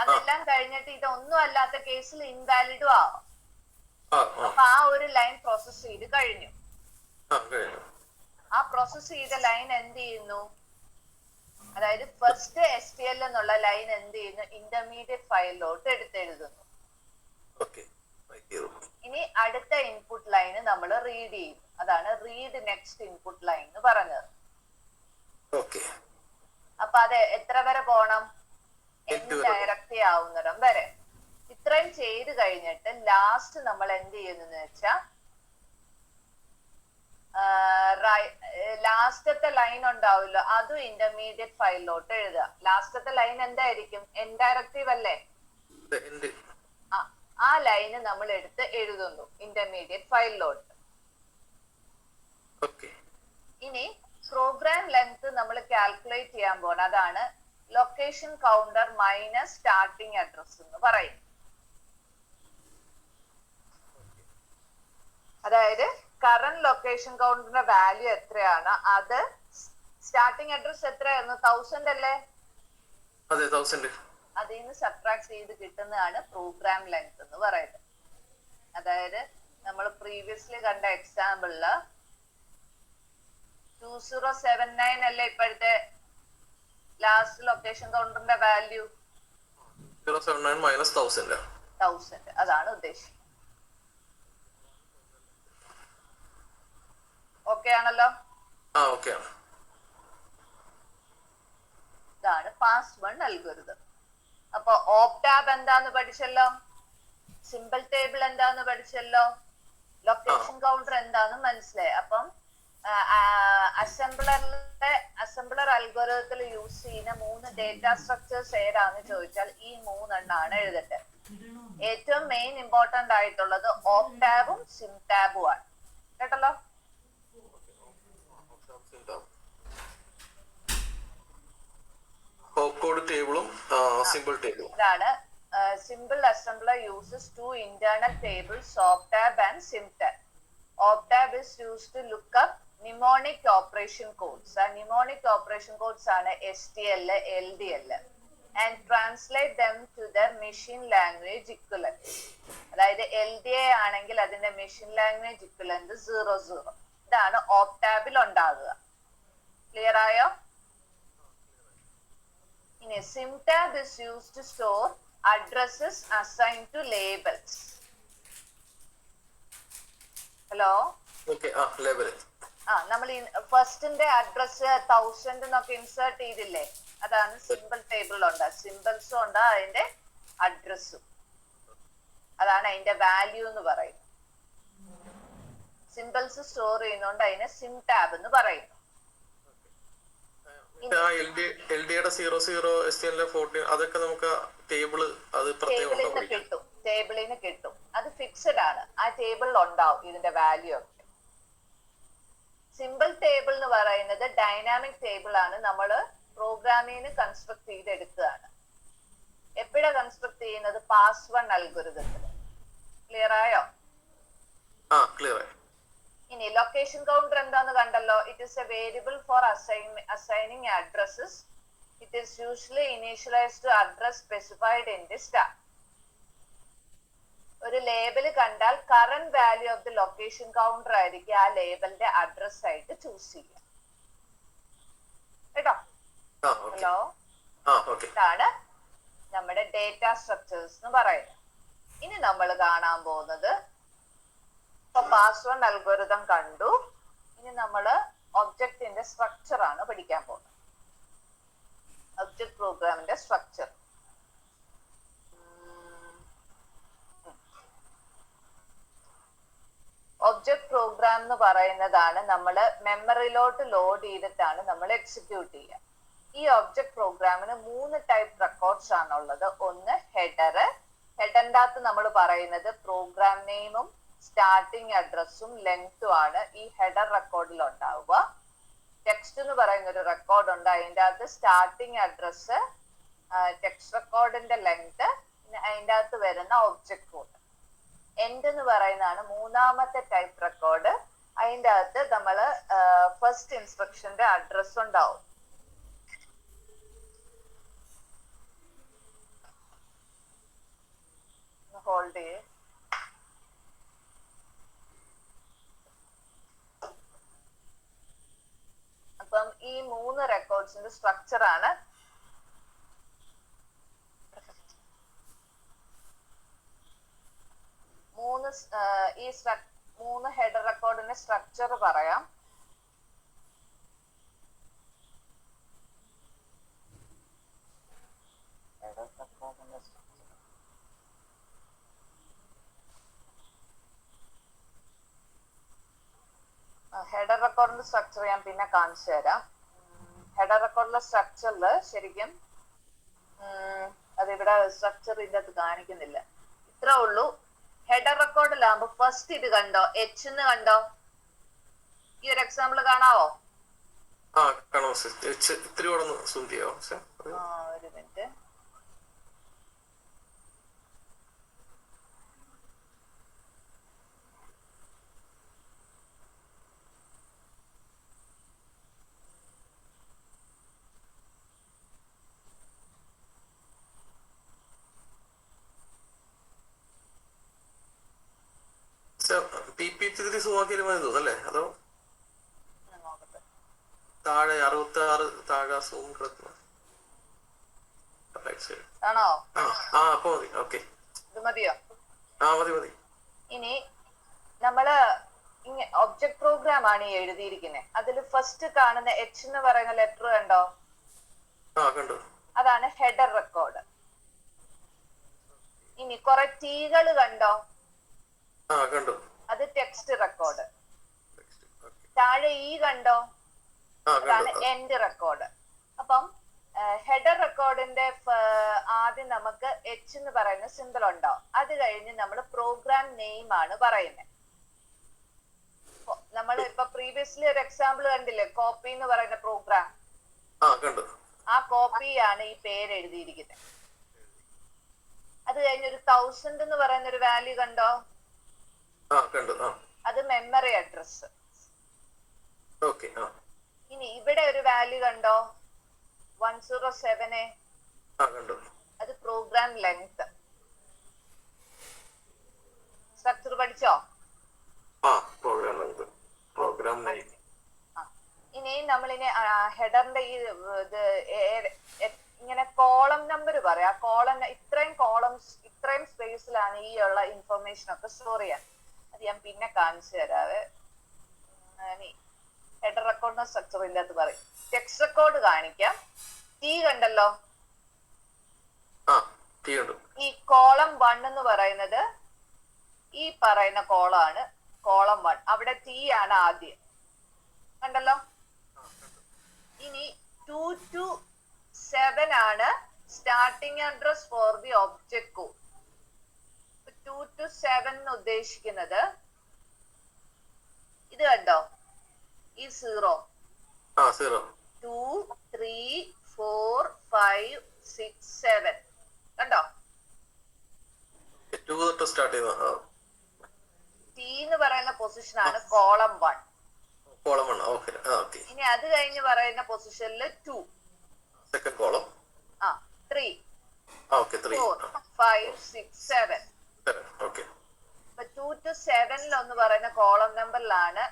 അതെല്ലാം കഴിഞ്ഞിട്ട് ഇതൊന്നും അല്ലാത്ത കേസിൽ ഇൻവാലിഡും ആവാം. അപ്പൊ ആ ഒരു ലൈൻ പ്രോസസ് ചെയ്ത് കഴിഞ്ഞു. ആ പ്രോസസ് ചെയ്ത ലൈൻ എന്ത് ചെയ്യുന്നു? അതായത് ഫസ്റ്റ് STL എന്നുള്ള ലൈൻ എന്ത് ചെയ്യുന്നു? ഇന്റർമീഡിയറ്റ് ഫയലിലോട്ട് എടുത്തെഴുതുന്നു. ഇനി അടുത്ത ഇൻപുട്ട് ലൈന് നമ്മൾ റീഡ് ചെയ്യും. അതാണ് റീഡ് നെക്സ്റ്റ് ഇൻപുട്ട് ലൈൻ എന്ന് പറഞ്ഞത്. അപ്പൊ അത് എത്ര വരെ പോണം? എൻഡ് ഡയറക്റ്റ് ആവുന്നിടം വരെ. ഇത്രയും ചെയ്ത് കഴിഞ്ഞിട്ട് ലാസ്റ്റ് നമ്മൾ എന്ത് ചെയ്യുന്നെന്ന് വെച്ചാ ലാസ്റ്റത്തെ ലൈൻ ഉണ്ടാവില്ലോ, അതും ഇന്റർമീഡിയറ്റ് ഫയലിലോട്ട് എഴുതുക. ലാസ്റ്റത്തെ ലൈൻ എന്തായിരിക്കും? ഇൻഡയറക്റ്റീവ് അല്ലേ? ആ ലൈന് നമ്മൾ എടുത്ത് എഴുതുന്നു ഇന്റർമീഡിയറ്റ് ഫയലിലോട്ട്. ഇനി പ്രോഗ്രാം ലെങ്ത് നമ്മൾ കാൽക്കുലേറ്റ് ചെയ്യാൻ പോകണം. അതാണ് location counter minus starting address എന്ന് പറയും. അതായത് കറന്റ് ലൊക്കേഷൻ കൗണ്ടറിന്റെ വാല്യൂ എത്രയാണ്, അത് സ്റ്റാർട്ടിംഗ് അഡ്രസ് എത്രയായിരുന്നു? 1000 അല്ലേ? അതിൽ നിന്ന് സബ്ട്രാക്ട് ചെയ്ത് കിട്ടുന്നതാണ് പ്രോഗ്രാം ലെങ്ത് എന്ന് പറയുന്നത്. അതായത് നമ്മൾ പ്രീവിയസ്ലി കണ്ട എക്സാമ്പിളില് 2079 അല്ലേ ഇപ്പോഴത്തെ ലാസ്റ്റ് ലൊക്കേഷൻ കൗണ്ടറിന്റെ വാല്യൂ? 079 - 1000. അതാണ് ഉദ്ദേശിക്കുന്നത്. ഓക്കെ ആണല്ലോ? ഇതാണ് പാസ് വൺ അൽഗോരിതം. അപ്പൊ ഓപ്റ്റാബ് എന്താന്ന് പഠിച്ചല്ലോ, സിമ്പിൾ ടേബിൾ എന്താന്ന് പഠിച്ചല്ലോ, ലൊക്കേഷൻ കൗണ്ടർ എന്താന്ന് മനസ്സിലായി. അപ്പം അസംബ്ലർ അൽഗോരിതത്തിൽ യൂസ് ചെയ്യുന്ന 3 ഡേറ്റ സ്ട്രക്ചേഴ്സ് ഏതാന്ന് ചോദിച്ചാൽ ഈ 3 എണ്ണാണ് എഴുതട്ടെ. ഏറ്റവും മെയിൻ ഇമ്പോർട്ടന്റ് ആയിട്ടുള്ളത് ഓപ്റ്റാബും സിംടാബും ആണ്. കേട്ടല്ലോ? ഇതാണ് simple assembler uses two internal tables, OpTab and SimTab. OpTab is used to look up mnemonic operation codes. Mnemonic operation codes are STL, LDL, and translate them to their machine language equivalent. അതായത് LDA ആണെങ്കിൽ അതിന്റെ machine language equivalent 00. ഇതാണ് ഓപ്ടാബിൽ ഉണ്ടാകുക. Clear ആയോ? ഇനി SimTab is used to store addresses assigned to labels. Hello? നമ്മൾ ഫസ്റ്റിന്റെ address 1000 എന്നൊക്കെ insert ചെയ്തില്ലേ? അതാണ് സിമ്പിൾ ടേബിളിൽ ഉണ്ട്. സിമ്പിൾസും ഉണ്ട്, അതിന്റെ അഡ്രസ്സും. അതാണ് അതിന്റെ വാല്യൂ എന്ന് പറയുന്നത്. സിമ്പിൾസ് സ്റ്റോർ ചെയ്യുന്നോണ്ട് അതിനെ SimTab എന്ന് പറയുന്നു. ടേബിളിന് കിട്ടും. അത് ഫിക്സഡ് ആണ്. ആ ടേബിളിൽ ഉണ്ടാവും ഇതിന്റെ വാല്യൂ ഒക്കെ. സിമ്പിൾ ടേബിൾ എന്ന് പറയുന്നത് ഡൈനാമിക് ടേബിൾ ആണ്. നമ്മള് പ്രോഗ്രാമിന് കൺസ്ട്രക്ട് ചെയ്തെടുക്കുകയാണ്. എപ്പോഴാ കൺസ്ട്രക്ട് ചെയ്യുന്നത്? പാസ് വൺ അൽഗോരിതത്തിൽ. ക്ലിയർ ആയോ? ഇനി ലൊക്കേഷൻ കൗണ്ടർ എന്താന്ന് കണ്ടല്ലോ. It is a variable for assigning addresses. It is usually initialized to address specified in the stack. ഒരു ലേബൽ കണ്ടാൽ current value of the location counter ആയിരിക്കും ആ ലേബലിന്റെ അഡ്രസ് ആയിട്ട് ചൂസ് ചെയ്യുക. കേട്ടോ? ഹലോ? ഇതാണ് നമ്മുടെ ഡേറ്റ സ്ട്രക്ചേഴ്സ് എന്ന് പറയുന്നത്. ഇനി നമ്മൾ കാണാൻ പോകുന്നത്, ഇപ്പൊ പാസ് വൺ അൽഗോരിതം കണ്ടു. ഇനി നമ്മള് ഒബ്ജക്റ്റിന്റെ സ്ട്രക്ചർ ആണ് പഠിക്കാൻ പോകുന്നത്. ഒബ്ജക്ട് പ്രോഗ്രാമിന്റെ സ്ട്രക്ചർ. ഒബ്ജക്ട് പ്രോഗ്രാം എന്ന് പറയുന്നതാണ് നമ്മൾ മെമ്മറിയിലോട്ട് ലോഡ് ചെയ്തിട്ടാണ് നമ്മൾ എക്സിക്യൂട്ട് ചെയ്യുക. ഈ ഒബ്ജക്ട് പ്രോഗ്രാമിന് 3 ടൈപ്പ് റെക്കോർഡ്സ് ആണുള്ളത്. ഒന്ന് ഹെഡർ. ഹെഡറിന്റെ അകത്ത് നമ്മൾ പറയുന്നത് പ്രോഗ്രാം നെയിമും സ്റ്റാർട്ടിംഗ് അഡ്രസ്സും ലെങ്ത്തും ആണ് ഈ ഹെഡർ റെക്കോർഡിൽ ഉണ്ടാവുക. ടെക്സ്റ്റ് എന്ന് പറയുന്ന ഒരു റെക്കോർഡ് ഉണ്ട്. അതിൻ്റെ അകത്ത് സ്റ്റാർട്ടിംഗ് അഡ്രസ്സ്, ടെക്സ്റ്റ് റെക്കോർഡിന്റെ ലെങ്ത്, പിന്നെ അതിൻ്റെ അകത്ത് വരുന്ന ഒബ്ജക്ട് കോഡ്. എൻഡ് എന്ന് പറയുന്നതാണ് 3ാമത്തെ ടൈപ്പ് റെക്കോർഡ്. അതിൻ്റെ അകത്ത് നമ്മള് ഫസ്റ്റ് ഇൻസ്ട്രക്ഷന്റെ അഡ്രസ് ഉണ്ടാവും. ഹോൾഡ് ചെയ്യേ. അപ്പം ഈ 3 റെക്കോർഡ്സിന്റെ സ്ട്രക്ചർ ആണ് ഈ 3 ഹെഡർ റെക്കോർഡിന്റെ സ്ട്രക്ചർ പറയാം. ഹെഡർ റെക്കോർഡിന്റെ സ്ട്രക്ചർ ഞാൻ പിന്നെ കാണിച്ചു തരാം. ഹെഡർ റെക്കോർഡിലെ സ്ട്രക്ചറിൽ ശരിക്കും അതിവിടെ സ്ട്രക്ചർ ഇതിന്റെ അകത്ത് കാണിക്കുന്നില്ല. ഇത്രേ ഉള്ളൂ. ഹെഡർ റെക്കോർഡിലാകുമ്പോ ഫസ്റ്റ് ഇത് കണ്ടോ, എച്ച് എന്ന് കണ്ടോ? ഈ ഒരു എക്സാമ്പിൾ കാണാവോ? ഒരു മിനിറ്റ്. PPT സൂമാക്കിയാലും മതി തോന്നല്ലേ? അതോ താഴെ 66 താഴെ സൂം കിടക്കുന്നു. ആണോ? അപ്പൊ മതി. ഓക്കെ, ഇത് മതിയോ? മതി. ഇനി നമ്മള് ഒബ്ജക്ട് പ്രോഗ്രാം ആണ് ഈ എഴുതിയിരിക്കുന്നത്. അതിൽ ഫസ്റ്റ് കാണുന്ന എച്ച് എന്ന് പറയുന്ന ലെറ്റർ കണ്ടോ? കണ്ടു. അതാണ് ഹെഡർ റെക്കോർഡ്. ഇനി കുറെ ടീകൾ കണ്ടോ? കണ്ടു. അത് ടെക്സ്റ്റ് റെക്കോർഡ്. താഴെ ഈ കണ്ടോ? അതാണ് എൻഡ് റെക്കോർഡ്. അപ്പം ഹെഡർ റെക്കോർഡിന്റെ ആദ്യം നമുക്ക് എച്ച് എന്ന് പറയുന്ന സിമ്പിൾ ഉണ്ടാവും. അത് കഴിഞ്ഞ് നമ്മൾ പ്രോഗ്രാം നെയിം ആണ് പറയുന്നത്. നമ്മൾ ഇപ്പൊ പ്രീവിയസ്ലി ഒരു എക്സാമ്പിൾ കണ്ടില്ലേ, കോപ്പി എന്ന് പറയുന്ന പ്രോഗ്രാം. ആ കോപ്പിയാണ് ഈ പേര് എഴുതിയിരിക്കുന്നത്. അത് കഴിഞ്ഞ് ഒരു 1000 എന്ന് പറയുന്ന ഒരു വാല്യൂ കണ്ടോ? അത് മെമ്മറി അഡ്രസ്. ഇനി ഇവിടെ ഒരു വാല്യൂ കണ്ടോ? 107. അത് പ്രോഗ്രാം ലെങ്ത്. സ്ട്രക്ചർ പഠിച്ചോ? ഇനി നമ്മളിനി ഹെഡറിന്റെ ഈ ഇങ്ങനെ കോളം നമ്പർ പറയാം. കോളം ഇത്രയും കോളംസ്, ഇത്രയും സ്പേസിലാണ് ഈ ഉള്ള ഇൻഫർമേഷൻ ഒക്കെ സ്റ്റോർ ചെയ്യാൻ. അത് ഞാൻ പിന്നെ കാണിച്ചു തരാവേ. ഹെഡർ റെക്കോർഡിന്റെ സ്ട്രക്ചർ ഇല്ലാത്ത പറയും. ടെക്സ്റ്റ് റെക്കോർഡ് കാണിക്കാം. ടി കണ്ടല്ലോ? ഈ കോളം 1 എന്ന് പറയുന്നത് ഈ പറയുന്ന കോളാണ് കോളം 1. അവിടെ ടി ആണ് ആദ്യം, കണ്ടല്ലോ? ഇനി 2 to 7 ആണ് starting address for the object code. 2 to 7 എന്ന് ഉദ്ദേശിക്കുന്നത് ഇത് കണ്ടോ? ഈ 0 2 3 4 5 6 7 കണ്ടോ? ടി എന്ന് പറയുന്ന പൊസിഷൻ ആണ് കോളം 1. ഇനി അത് കഴിഞ്ഞ് പറയുന്ന പൊസിഷനിൽ 2, 3 4 5 6 7. 2 to 7 ഒന്ന് പറയുന്ന കോളം നമ്പറിലാണ്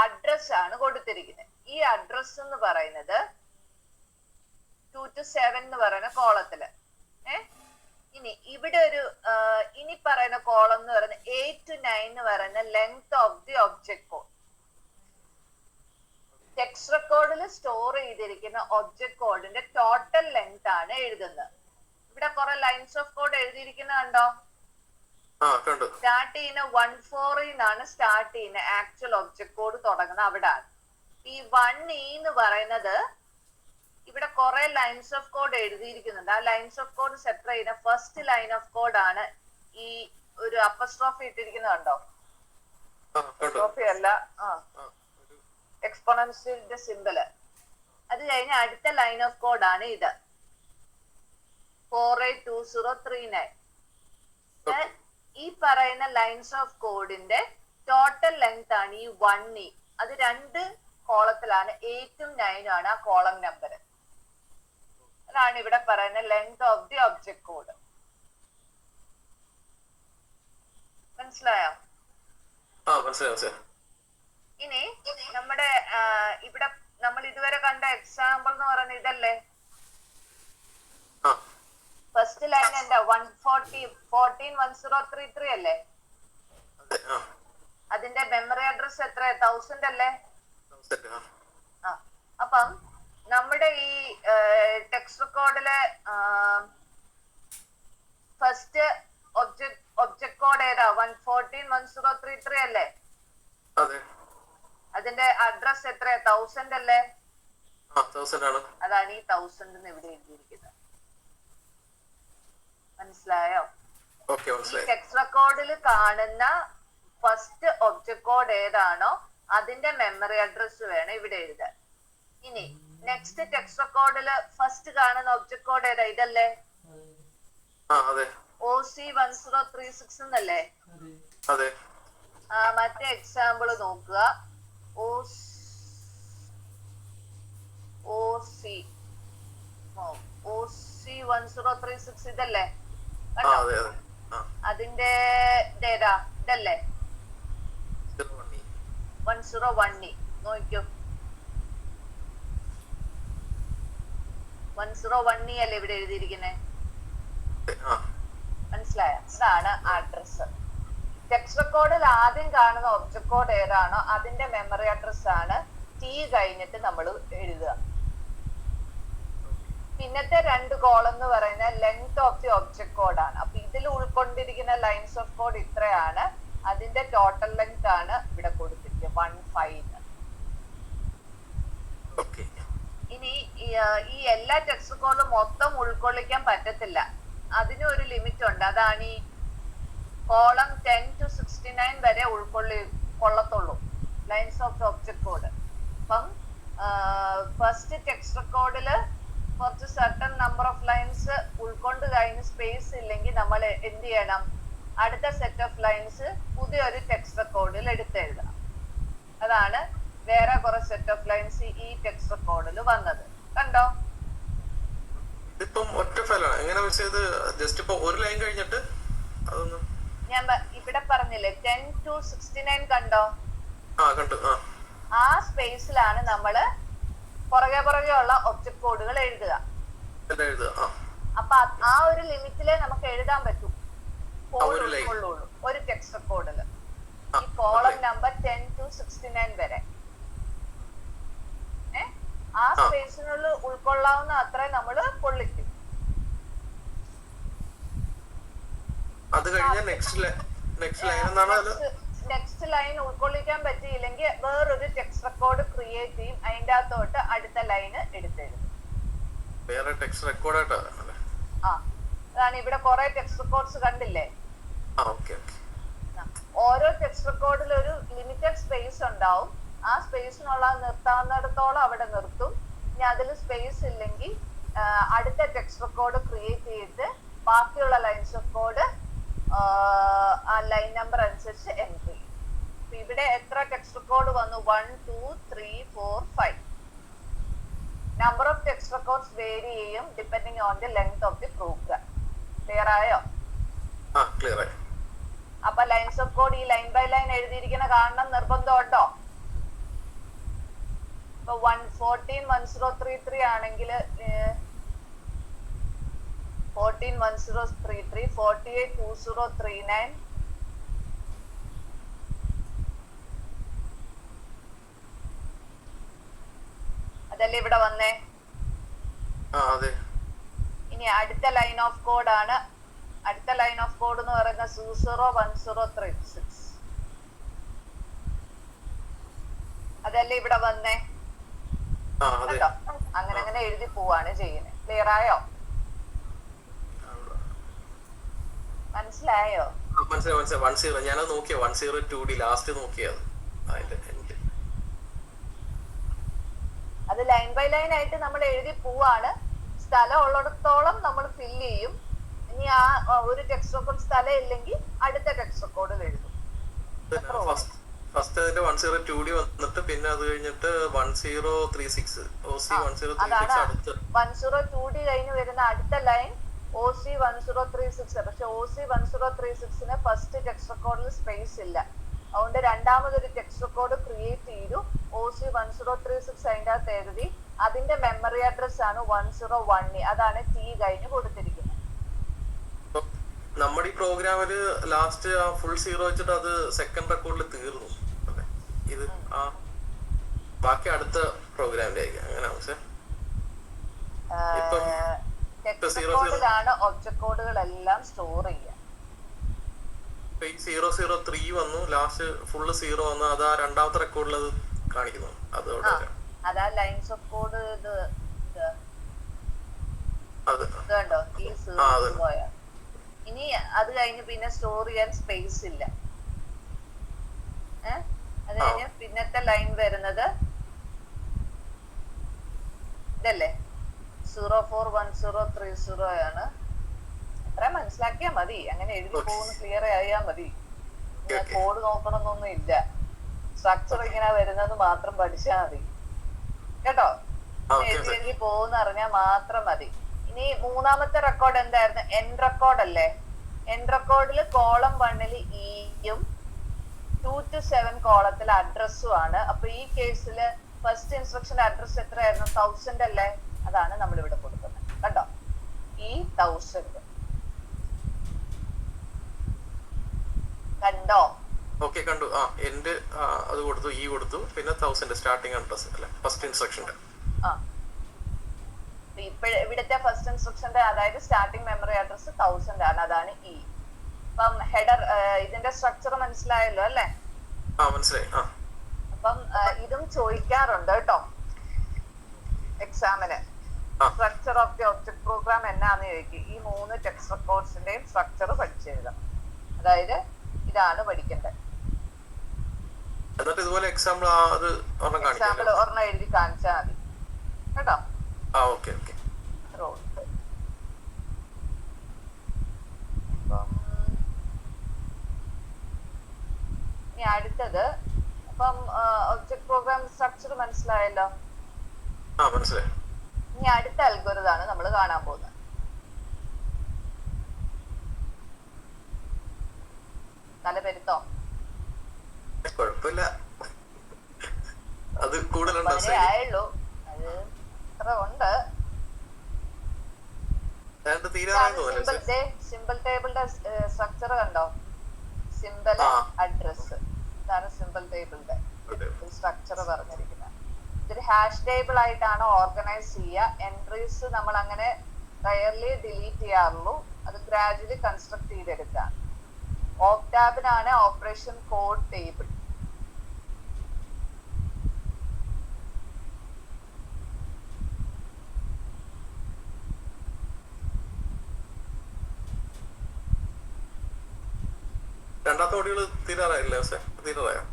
അഡ്രസ് ആണ് കൊടുത്തിരിക്കുന്നത്. ഈ അഡ്രസ് എന്ന് പറയുന്നത് 2 to 7 എന്ന് പറയുന്ന കോളത്തില്. ഇനി ഇവിടെ ഒരു ഇനി പറയുന്ന കോളം എന്ന് പറയുന്നത് 8 to 9 എന്ന് പറയുന്ന length of the object code. Text റെക്കോർഡിൽ സ്റ്റോർ ചെയ്തിരിക്കുന്ന ഒബ്ജക്ട് കോഡിന്റെ ടോട്ടൽ ലെങ്ത് ആണ് എഴുതുന്നത്. ഇവിടെ കുറെ ലൈൻസ് ഓഫ് കോഡ് എഴുതിയിരിക്കുന്നത് കണ്ടോ? സ്റ്റാർട്ട് ചെയ്യുന്ന 14 നിന്നാണ് സ്റ്റാർട്ട് ചെയ്യുന്ന ആക്ച്വൽ ഒബ്ജക്ട് കോഡ് തുടങ്ങുന്നത്. അവിടാണ് ഈ 1E എന്ന് പറയുന്നത്. ഇവിടെ കുറെ ലൈൻസ് ഓഫ് കോഡ് എഴുതിയിരിക്കുന്നുണ്ട്. ആ ലൈൻസ് ഓഫ് കോഡ് സെപ്പറേറ്റ് ചെയ്യുന്ന ഫസ്റ്റ് ലൈൻ ഓഫ് കോഡ് ആണ് ഈ ഒരു അപ്പസ്ട്രോഫി ഇട്ടിരിക്കുന്നത് കണ്ടോ? അപ്പസ്ട്രോഫി അല്ല, എക്സ്പോണൻഷ്യലിന്റെ സിമ്പിള്. അത് കഴിഞ്ഞ് അടുത്ത ലൈൻ ഓഫ് കോഡ് ആണ് ഇത് 482039. ഈ പറയുന്ന ലൈൻസ് ഓഫ് കോഡിന്റെ ടോട്ടൽ ലെങ്ത് ആണ് ഈ 1E. അത് 2 കോളത്തിലാണ്. 8ഉം 9ഉം ആണ് ആ കോളം നമ്പർ. അതാണ് ഇവിടെ പറയുന്ന length of the object code. മനസ്സിലായോ? ഇനി നമ്മുടെ ഇവിടെ നമ്മൾ ഇതുവരെ കണ്ട എക്സാമ്പിൾ എന്ന് പറയുന്നത് ഇതല്ലേ? ഫസ്റ്റ് ലൈൻ എന്താ? 114.1033 അല്ലേ? അതിന്റെ മെമ്മറി അഡ്രസ് എത്ര? 1000 അല്ലേ? അപ്പം നമ്മുടെ ഈ ടെക്സ്റ്റ് റെക്കോർഡിലെ ഫസ്റ്റ് ഒബ്ജക്ട് കോഡ് ഏതാ? 114.1033 അല്ലേ? അതിന്റെ അഡ്രസ് എത്രയാ? 1000 അല്ലേ? 1000 ആണ്. അതാണ് ഈ 1000 എന്ന് ഇവിടെ എഴുതിയിരിക്കുന്നത്. മനസ്സിലായോ? ഈ ടെക്സ്റ്റ് റെക്കോർഡിൽ കാണുന്ന ഫസ്റ്റ് ഒബ്ജക്ട് കോഡ് ഏതാണോ അതിന്റെ മെമ്മറി അഡ്രസ് വേണം ഇവിടെ എഴുതാൻ. ഇനി നെക്സ്റ്റ് ടെക്സ്റ്റ് റെക്കോർഡില് ഫസ്റ്റ് കാണുന്ന ഒബ്ജക്ട് കോഡ് ഏതാ? ഇതല്ലേ? OC1036 എന്നല്ലേ? മറ്റേ എക്സാമ്പിൾ നോക്കുക. OC1036 ഇതല്ലേ? അതിന്റെ ഇതേതാ? ഇതല്ലേ? 101E നോക്കൂ. 101E അല്ലേ ഇവിടെ എഴുതിയിരിക്കുന്നത്? മനസ്സിലായ? ഇതാണ് അഡ്രസ്. ടെക്സ്റ്റ് റെക്കോർഡിൽ ആദ്യം കാണുന്ന ഒബ്ജക്ട് കോഡ് ഏതാണോ അതിന്റെ മെമ്മറി അഡ്രസ് ആണ് T കഴിഞ്ഞിട്ട് നമ്മൾ എഴുതുക. പിന്നത്തെ 2 കോളം എന്ന് പറയുന്ന length of the object code ആണ്. അപ്പൊ ഇതിൽ ഉൾക്കൊണ്ടിരിക്കുന്ന ലൈൻസ് ഓഫ് കോഡ് ഇത്രയാണ്. അതിന്റെ ടോട്ടൽ ലെങ്ത് ആണ് ഇവിടെ കൊടുത്തിരിക്കുന്നത് 15. ഇനി ഈ എല്ലാ ടെക്സ്റ്റ് കോഡും മൊത്തം ഉൾക്കൊള്ളിക്കാൻ പറ്റത്തില്ല. അതിന് ഒരു ലിമിറ്റ് ഉണ്ട്. അതാണ് ഈ കോളം 10 to 69 വരെ കൊള്ളത്തുള്ളൂ lines of the object code. അപ്പം ഫസ്റ്റ് ടെക്സ്റ്റ് റെക്കോർഡില് കുറച്ച് സർട്ടൺ നമ്പർ ഓഫ് ലൈൻസ് ഉൾക്കൊണ്ട് കഴിഞ്ഞ് സ്പേസ് ഇല്ലെങ്കിൽ നമ്മൾ എന്ത് ചെയ്യണം? അടുത്ത സെറ്റ് ഓഫ് ലൈൻസ് പുതിയൊരു ടെക്സ്റ്റ് റെക്കോർഡിൽ എടുത്തെഴുതണം. അതാണ് വേറെ കുറെ സെറ്റ് ഓഫ് ലൈൻസ് ഈ ടെക്സ്റ്റ് റെക്കോർഡിൽ വന്നത്. കണ്ടോ? ഇതിപ്പം ഒറ്റ ഫയലാണ്. എങ്ങനെ വെച്ചത്? ജസ്റ്റ് ഇപ്പൊ ഒരു ലൈൻ കഴിഞ്ഞിട്ട് ഞാൻ ഇവിടെ പറഞ്ഞില്ലേ 10 to 69 കണ്ടോ? കണ്ടു. ആ സ്പേസിലാണ് നമ്മള് പുറകെ ഉള്ള ഒബ്ജക്ട് കോഡുകൾ എഴുതുക. അപ്പൊ ആ ഒരു ലിമിറ്റിലെ നമുക്ക് എഴുതാൻ പറ്റൂ ഒരു ടെക്സ്റ്റ് റെക്കോർഡില്. ഈ കോളം നമ്പർ 10 to 69 വരെ ആ സ്പേസിനുള്ളിൽ ഉൾക്കൊള്ളാവുന്ന അത്രേ നമ്മള് കൊള്ളിക്കും. നെക്സ്റ്റ് ലൈൻ ഉൾക്കൊള്ളിക്കാൻ പറ്റിയില്ലെങ്കിൽ വേറൊരു ടെക്സ്റ്റ് റെക്കോർഡ് ക്രിയേറ്റ് ചെയ്യും. അതിന്റെ അകത്തോട്ട് അടുത്ത ലൈന് എടുത്തെഴുതും. അതാണ് ഇവിടെ കുറെ ടെക്സ്റ്റ് റെക്കോർഡ്സ് കണ്ടില്ലേ? ഓരോ ടെക്സ്റ്റ് റെക്കോർഡിൽ ഒരു ലിമിറ്റഡ് സ്പേസ് ഉണ്ടാവും. ആ സ്പേസിനുള്ള നിർത്താവുന്നിടത്തോളം അവിടെ നിർത്തും. ഇനി അതിൽ സ്പേസ് ഇല്ലെങ്കിൽ അടുത്ത ടെക്സ്റ്റ് റെക്കോർഡ് ക്രിയേറ്റ് ചെയ്തിട്ട് ബാക്കിയുള്ള ലൈൻസ് ഓഫ് കോഡ് ആ ലൈൻ നമ്പർ അനുസരിച്ച് എൻട്രി ചെയ്യും. ഇവിടെ എത്ര ടെക്സ്റ്റ് റെക്കോർഡ് വന്നു? 1 2 3 4 5. Number of text records vary ചെയ്യും depending on the length of the program. Clear ആയോ? അപ്പൊ ലൈൻസ് ഓഫ് കോഡ് ഈ ലൈൻ ബൈ ലൈൻ എഴുതിയിരിക്കുന്ന കാണണം നിർബന്ധമുണ്ടോ? ഇപ്പൊ 141033 ആണെങ്കിൽ 141033, 482039, അതല്ലേ ഇവിടെ വന്നേ? ഇനി അടുത്ത ലൈൻ ഓഫ് കോഡ് ആണ്. അടുത്ത ലൈൻ ഓഫ് കോഡ് എന്ന് പറയുന്ന 201036. അതല്ലേ ഇവിടെ വന്നേ? അങ്ങനെ എഴുതി പോവാണ് ചെയ്യുന്നത്. ക്ലിയർ ആയോ? മനസ്സിലായോ? ഞാനത് നോക്കിയ 102D ലാസ്റ്റ് നോക്കിയത്. അത് ലൈൻ ബൈ ലൈൻ ആയിട്ട് നമ്മൾ എഴുതി പോവാണ്. സ്ഥലം ഉള്ളിടത്തോളം നമ്മൾ ഫില്ല് ചെയ്യും. ഇനി ആ ഒരു ടെക്സ്റ്റ് റെക്കോർഡ് സ്ഥലം ഇല്ലെങ്കിൽ അടുത്ത ടെക്സ്റ്റ് റെക്കോർഡിൽ എഴുതും. ഫസ്റ്റ് അതിന്റെ 102D വന്നിട്ട് പിന്നെ അത് കഴിഞ്ഞിട്ട് 1036 102D കഴിഞ്ഞ് വരുന്ന അടുത്ത ലൈൻ OC1036. പക്ഷെ OC1036 ഫസ്റ്റ് ടെക്സ്റ്റ് റെക്കോർഡിൽ സ്പേസ് ഇല്ല. അതുകൊണ്ട് രണ്ടാമതൊരു ടെക്സ്റ്റ് റെക്കോർഡ് ക്രിയേറ്റ് ചെയ്തു. OC1036 അതിൻ്റെ അകത്ത് എഴുതി. അതിന്റെ മെമ്മറി അഡ്രസ് ആണ് 101E. അതാണ് T കഴിഞ്ഞ് കൊടുത്തിരിക്കുന്നത്. നമ്മുടെ ഈ പ്രോഗ്രാമില് ലാസ്റ്റ് ആ ഫുൾ സീറോ വെച്ചിട്ട് അത് സെക്കൻഡ് റെക്കോർഡിൽ തീർന്നു. ഇത് ബാക്കി അടുത്ത പ്രോഗ്രാമിന്റെ ആയിരിക്കും. അങ്ങനെയാണ് ഒബ്ജക്ട് കോഡുകളെല്ലാം സ്റ്റോർ ചെയ്യുക. 003 വന്നു, ലാസ്റ്റ് ഫുള്ള് സീറോ വന്നു. അത് ആ രണ്ടാമത്തെ റെക്കോർഡിൽ അത് കാണിക്കുന്നു. അതോടെ ആ വരാം. അതാ ലൈൻസ് ഓഫ് കോഡ് ഇത് അത് കണ്ടോ ഈ ആ സീറോ അത് സീറോയാ. ഇനി അത് കഴിഞ്ഞ് പിന്നെ സ്റ്റോർ ചെയ്യാൻ സ്പേസ് ഇല്ല. അത് ആ കഴിഞ്ഞ് പിന്നത്തെ ലൈൻ വരുന്നത് ഇതല്ലേ 041030 ആണ്. അത്ര മനസ്സിലാക്കിയാ മതി, അങ്ങനെ എഴുതി ഓക്കെ പോകുന്ന ക്ലിയർ ആയാ മതി. ഓക്കെ ഓക്കെ കോഡ് നോക്കണമെന്നൊന്നും ഇല്ല. സ്ട്രക്ചർ ഓക്കെ ഇങ്ങനെ വരുന്നത് മാത്രം പഠിച്ചാൽ മതി കേട്ടോ. ആ ഇങ്ങനെ ഓക്കെ എഴുതി മിസ്സേ. എഴുതി പോകുന്ന അറിഞ്ഞാൽ മാത്രം മതി. ഇനി മൂന്നാമത്തെ റെക്കോർഡ് എന്തായിരുന്നു? എൻ റെക്കോർഡ് അല്ലേ? എൻ റെക്കോർഡിൽ കോളം 1 ഇയും 2 to 7 കോളത്തിൽ അഡ്രസ്സും ആണ്. അപ്പൊ ഈ കേസില് ഫസ്റ്റ് ഇൻസ്ട്രക്ഷന്റെ അഡ്രസ് എത്രയായിരുന്നു? 1000 അല്ലേ? അതാണ് നമ്മൾ ഇവിടെ കൊടുക്കുന്നത്. കണ്ടോ ഈ 1000 കണ്ടോ? ഓക്കെ കണ്ടു. ആ എൻഡ് അത് കൊടുത്തു, ഇ കൊടുത്തു, പിന്നെ 1000 സ്റ്റാർട്ടിങ് അഡ്രസ് അല്ലെ ഫസ്റ്റ് ഇൻസ്ട്രക്ഷന്റെ. ആ ഇവിടുത്തെ ഫസ്റ്റ് ഇൻസ്ട്രക്ഷന്റെ അതായത് സ്റ്റാർട്ടിങ് മെമ്മറി അഡ്രസ് 1000 ആണ്. അതാണ് ഇ. അപ്പം ഹെഡർ ഇതിന്റെ സ്ട്രക്ചർ മനസ്സിലായല്ലോ അല്ലേ? ആ മനസ്സിലായി. ആ അപ്പം ഇതും ചോദിക്കാറുണ്ട് കേട്ടോ എക്സാമിന്. ആ structure of the object program എന്നാന്ന് ചോദിക്കും. ഈ 3 ടെക്സ്റ്റ് റെക്കോർഡ്സിന്റെയും സ്ട്രക്ചർ പഠിച്ചെഴുതാം. അതായത് ഇതാണ് പഠിക്കേണ്ടത്. എന്നിട്ട് ഇതുപോലെ എക്സാമ്പിൾ അത് ഒരെണ്ണം കാണിക്കാം എക്സാമ്പിൾ അല്ലേ? ഒരെണ്ണം എഴുതി കാണിച്ചാൽ മതി കേട്ടോ. ആ ഓക്കെ ഓക്കെ ഇനി അടുത്തത് അപ്പം ഒബ്ജക്ട് പ്രോഗ്രാം സ്ട്രക്ചർ മനസ്സിലായല്ലോ. ആ മനസ്സിലായി. ഇനി അടുത്ത അൽഗോരിതാണ് നമ്മൾ കാണാൻ പോകുന്നത്. തലപെരുത്തോ? കുഴപ്പമില്ല, അത് കൂടുതലുണ്ടോ? വളരെ ആയുള്ളൂ, അത് ഇത്ര ഉണ്ട്. സിമ്പിൾ ടേബിളിന്റെ സ്ട്രക്ചർ കണ്ടോ? സിമ്പിൾ അഡ്രസ്, ഇതാണ് സിമ്പിൾ ടേബിളിന്റെ സ്ട്രക്ചർ പറഞ്ഞിരിക്കുന്നത്. ഇതൊരു ഹാഷ് ടേബിൾ ആയിട്ടാണ് ഓർഗനൈസ് ചെയ്യുക. എൻട്രീസ് നമ്മൾ അങ്ങനെ റയർലി ഡിലീറ്റ് ചെയ്യാറുള്ളൂ. അത് ഗ്രാജുവലി കൺസ്ട്രക്ട് ചെയ്തെടുക്കുക. ഓക്ടാബിനാണ് ഓപ്പറേഷൻ കോഡ് ടേബിൾ. രണ്ടാമത്തെ ഓടികള് തീരാറായില്ലേ? തീരാറായോ?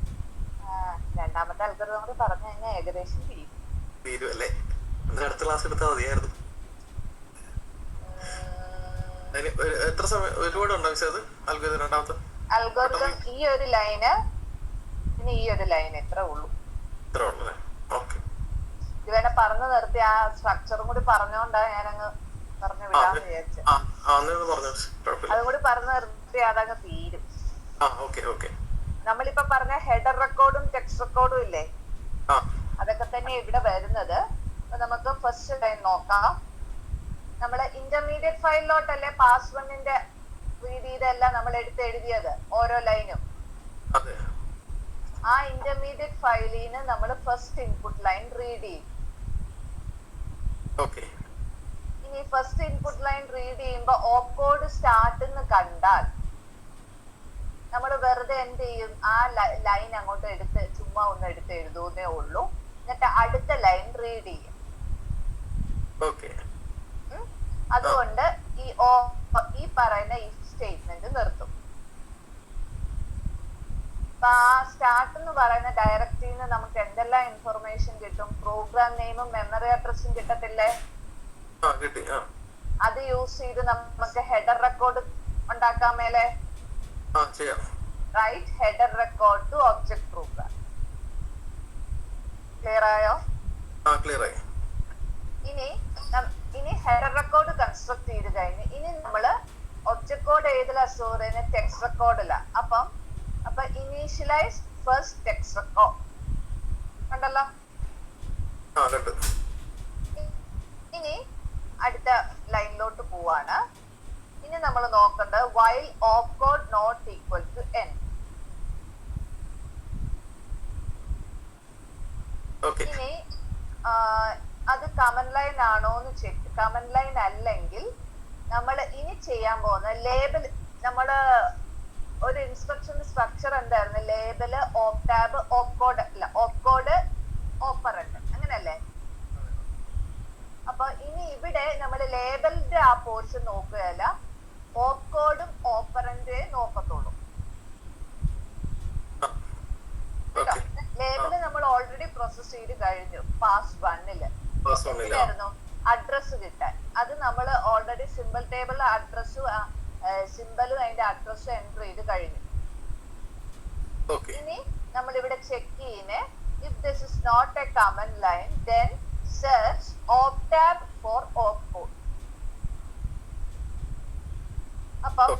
രണ്ടാമത്തെ അൽഗോരിതം കൂടി പറഞ്ഞു കഴിഞ്ഞാൽ ഏകദേശം തീരുവല്ലേ? അടുത്ത ക്ലാസ് എടുത്താൽ മതിയായിരുന്നു. അതിന് എത്ര സമയം ഒരുപാട് ഉണ്ടോ മിസ്? അത് അൽഗോരിതം രണ്ടാമത്തെ അൽഗോരിതം ഈ ഒരു ലൈന് പിന്നെ ഈ ഒരു ലൈൻ ഇത്ര ഉള്ളൂ. ഇത്ര ഉള്ളല്ലേ? ഓക്കെ. ഇത് വേണേ പറഞ്ഞു നിർത്തി ആ സ്ട്രക്ചറും കൂടി പറഞ്ഞോണ്ടാ ഞാനങ്ങ് പറഞ്ഞു വിടാന്ന് വിചാരിച്ചു. അതും കൂടി പറഞ്ഞു നിർത്തി അതങ്ങ് തീരും. നമ്മളിപ്പോ പറഞ്ഞ ഹെഡർ റെക്കോർഡും ടെക്സ്റ്റ് റെക്കോർഡും ഇല്ലേ, അതൊക്കെ തന്നെ ഇവിടെ വരുന്നത്. അപ്പൊ നമുക്ക് ഫസ്റ്റ് ലൈൻ നോക്കാം. നമ്മള് ഇന്റർമീഡിയറ്റ് ഫയലിലോട്ടല്ലേ പാസ് 1ന്റെ രീതിയിലല്ല നമ്മൾ എടുത്ത് എഴുതിയത് ഓരോ ലൈനും. ആ ഇന്റർമീഡിയറ്റ് ഫയലിന് നമ്മൾ ഫസ്റ്റ് ഇൻപുട്ട് ലൈൻ റീഡ് ചെയ്യും. ഇനി ഫസ്റ്റ് ഇൻപുട്ട് ലൈൻ റീഡ് ചെയ്യുമ്പോ ഓപ്കോഡ് സ്റ്റാർട്ട് എന്ന് കണ്ടാൽ നമ്മൾ വെറുതെ എന്ത് ചെയ്യും? ആ ലൈൻ അങ്ങോട്ട് എടുത്ത് ചുമ്മാ ഒന്ന് എടുത്ത് എഴുതുന്നേ ഉള്ളൂ. എന്നിട്ട് അടുത്ത ലൈൻ റീഡ് ചെയ്യും. അതുകൊണ്ട് ഈ പറയുന്ന ഈ സ്റ്റേറ്റ്മെന്റ് നിർത്തും. അപ്പൊ ആ സ്റ്റാർട്ട് എന്ന് പറയുന്ന ഡയറക്ടറിന്ന് നമുക്ക് എന്തെല്ലാം ഇൻഫർമേഷൻ കിട്ടും? പ്രോഗ്രാം നെയിമും മെമ്മറി അഡ്രസ്സും കിട്ടത്തില്ലേ? അത് യൂസ് ചെയ്ത് നമുക്ക് ഹെഡർ റെക്കോർഡ് ഉണ്ടാക്കാൻ മേലെ. Write header record to object program. Clear ആയോ? ഇനി ഹെഡർ റെക്കോർഡ് കൺസ്ട്രക്ട് ചെയ്ത് കഴിഞ്ഞ് ഇനി നമ്മള് ഒബ്ജക്ട് കോഡ് ഏതിലാ സ്റ്റോർ ചെയ്യുന്നത്? ടെക്സ്റ്റ് റെക്കോർഡിലാ. അപ്പൊ ഇനീഷ്യലൈസ് ഫസ്റ്റ് ടെക്സ്റ്റ് റെക്കോർഡ് കണ്ടല്ലോ. ഇനി അടുത്ത ലൈനിലോട്ട് പോവാണ്. ഇനി നമ്മൾ നോക്കേണ്ടത് while opcode not equal to n. ഇനി അത് കമന്റ് ലൈൻ ആണോ എന്ന് ചെക്ക്. കമന്റ് ലൈൻ അല്ലെങ്കിൽ നമ്മൾ ഇനി ചെയ്യാൻ പോകുന്ന ലേബൽ, നമ്മള് ഒരു ഇൻസ്ട്രക്ഷൻ സ്ട്രക്ചർ എന്തായിരുന്നു? ലേബല്, ഓപ്ടാബ്, ഓപ്കോഡ് അല്ല ഓപ്കോഡ് ഓപ്പറന്റ്, അങ്ങനല്ലേ? അപ്പൊ ഇനി ഇവിടെ നമ്മൾ ലേബലിന്റെ ആ പോർഷൻ നോക്കുകയല്ല, ഓപ്കോഡും ഓപ്പറന്റ് നോക്കത്തുള്ളൂ. ലേബിള് നമ്മൾ ഓൾറെഡി പ്രോസസ് ചെയ്ത് കഴിഞ്ഞു പാസ് 1-ല്. എന്തിനായിരുന്നു? അഡ്രസ് കിട്ടാൻ. അത് നമ്മൾ ഓൾറെഡി സിമ്പിൾ ടേബിളിലെ അഡ്രസ്സും സിമ്പിളും അതിന്റെ അഡ്രസ്സും എൻ്റർ ചെയ്ത് കഴിഞ്ഞു. ഇനി നമ്മൾ ഇവിടെ ചെക്ക് ചെയ്യുന്നേ, if this is not a command line then search optab for opcode. അപ്പം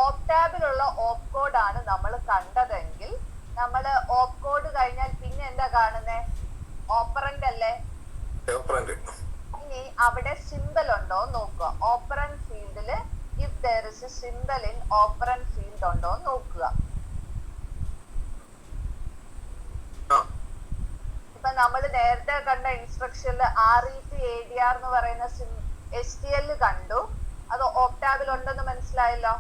ഓപ്ടാബിലുള്ള ഓപ്കോഡ് ആണ് നമ്മൾ കണ്ടതെങ്കിൽ നമ്മൾ ഓപ്കോഡ് കഴിഞ്ഞാൽ പിന്നെ എന്താ കാണുന്നേ? ഓപ്പറന്റ് അല്ലേ? ഇനി അവിടെ സിമ്പൽ ഉണ്ടോ നോക്കുക. ഓപ്പറന്റ് ഫീൽഡില് if there is a symbol in operand field ഉണ്ടോ നോക്കുക. ഇപ്പൊ നമ്മൾ നേരത്തെ കണ്ട ഇൻസ്ട്രക്ഷനിൽ RETADR എന്ന് പറയുന്ന STL കണ്ടു, അത് ഓപ്ടാബിൽ ഉണ്ടെന്ന് മനസ്സിലായല്ലോ.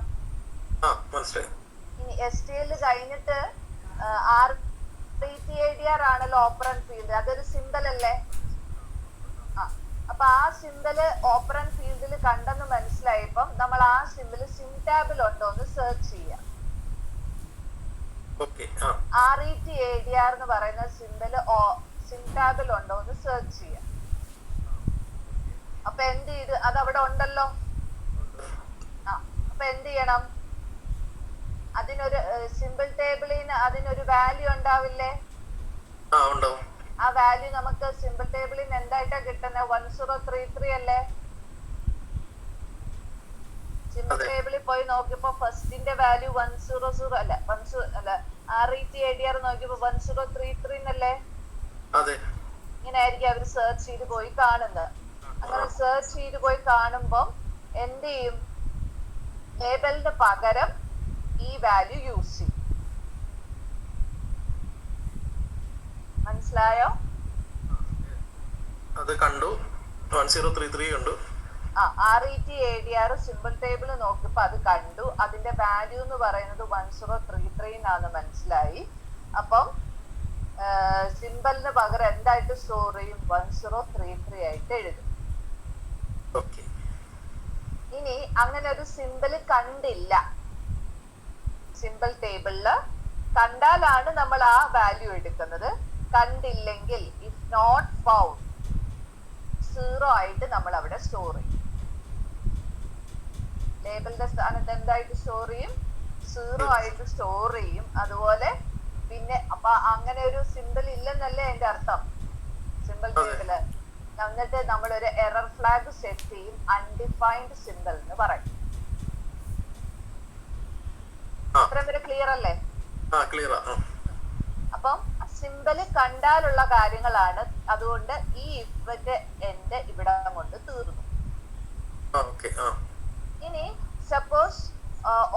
ഇനി STL കഴിഞ്ഞിട്ട് RETADR ആണല്ലോ ഓപ്പറന്റ് ഫീൽഡ്, അതൊരു സിമ്പൽ അല്ലേ? അപ്പൊ ആ സിമ്പല് ഓപ്പറന്റ് ഫീൽഡിൽ കണ്ടെന്ന് മനസ്സിലായപ്പം നമ്മൾ ആ സിമ്പല് സിംടാബിൽ ഉണ്ടോ എന്ന് സെർച്ച് ചെയ്യാം. RETADR എന്ന് പറയുന്ന സിമ്പല് സിംടാബിൽ ഉണ്ടോ എന്ന് സെർച്ച് ചെയ്യാം. അപ്പൊ എന്ത് ചെയ്ത്, അത് അവിടെ ഉണ്ടല്ലോ. അപ്പൊ എന്ത് ചെയ്യണം? അതിനൊരു സിമ്പിൾ ടേബിളിന് അതിനൊരു വാല്യൂ ഉണ്ടാവില്ലേ? ആ വാല്യൂ നമുക്ക് സിമ്പിൾ ടേബിളിന് എന്തായിട്ടാ കിട്ടുന്നത്? 1033 അല്ലേ? സിമ്പിൾ ടേബിളിൽ പോയി നോക്കിയപ്പോ ഫസ്റ്റിന്റെ വാല്യൂ 100 അല്ല, RETADR നോക്കിയപ്പോ 1033 എന്നല്ലേ? ഇങ്ങനെ ആയിരിക്കും അവര് സെർച്ച് ചെയ്ത് പോയി കാണുന്നത്. അങ്ങനെ സെർച്ച് ചെയ്ത് പോയി കാണുമ്പം എന്ത് ചെയ്യും? ലേബലിന് പകരം ഈ വാല്യൂ യൂസ് ചെയ്യും. മനസ്സിലായോ? അത് കണ്ടു, 1033 കണ്ടു. RETADR സിമ്പിൾ ടേബിൾ നോക്കിയപ്പോ അത് കണ്ടു, അതിന്റെ വാല്യൂ എന്ന് പറയുന്നത് 1033 എന്നാണ് മനസ്സിലായി. അപ്പം സിമ്പിളിന് പകരം എന്തായിട്ട് സ്റ്റോർ ചെയ്യും? 1033 ആയിട്ട് എഴുതും. ഇനി അങ്ങനെ ഒരു സിമ്പിള് കണ്ടില്ല, സിമ്പിൾ ടേബിളില് കണ്ടാലാണ് നമ്മൾ ആ വാല്യൂ എടുക്കുന്നത്. കണ്ടില്ലെങ്കിൽ ഇഫ് നോട്ട് ഫൗണ്ട് 0 ആയിട്ട് നമ്മൾ അവിടെ സ്റ്റോർ ചെയ്യും. ലേബലിന്റെ സ്ഥാനത്ത് എന്തായിട്ട് സ്റ്റോർ ചെയ്യും? 0 ആയിട്ട് സ്റ്റോർ ചെയ്യും. അതുപോലെ പിന്നെ അപ്പൊ അങ്ങനെ ഒരു സിമ്പിൾ ഇല്ലെന്നല്ലേ എന്റെ അർത്ഥം സിമ്പിൾ ടേബിള്. എന്നിട്ട് നമ്മളൊരു എറർ ഫ്ലാഗ് സെറ്റ് ചെയ്യും, അൺഡിഫൈൻഡ് സിമ്പിൾ എന്ന് പറയും. അത്രയും വരെ ക്ലിയർ അല്ലേ? അപ്പം സിമ്പിള് കണ്ടാലുള്ള കാര്യങ്ങളാണ്. അതുകൊണ്ട് ഈ ഇഫിന്റെ എൻഡ് ഇവിടെ കൊണ്ട് തീർന്നു. ഇനി സപ്പോസ്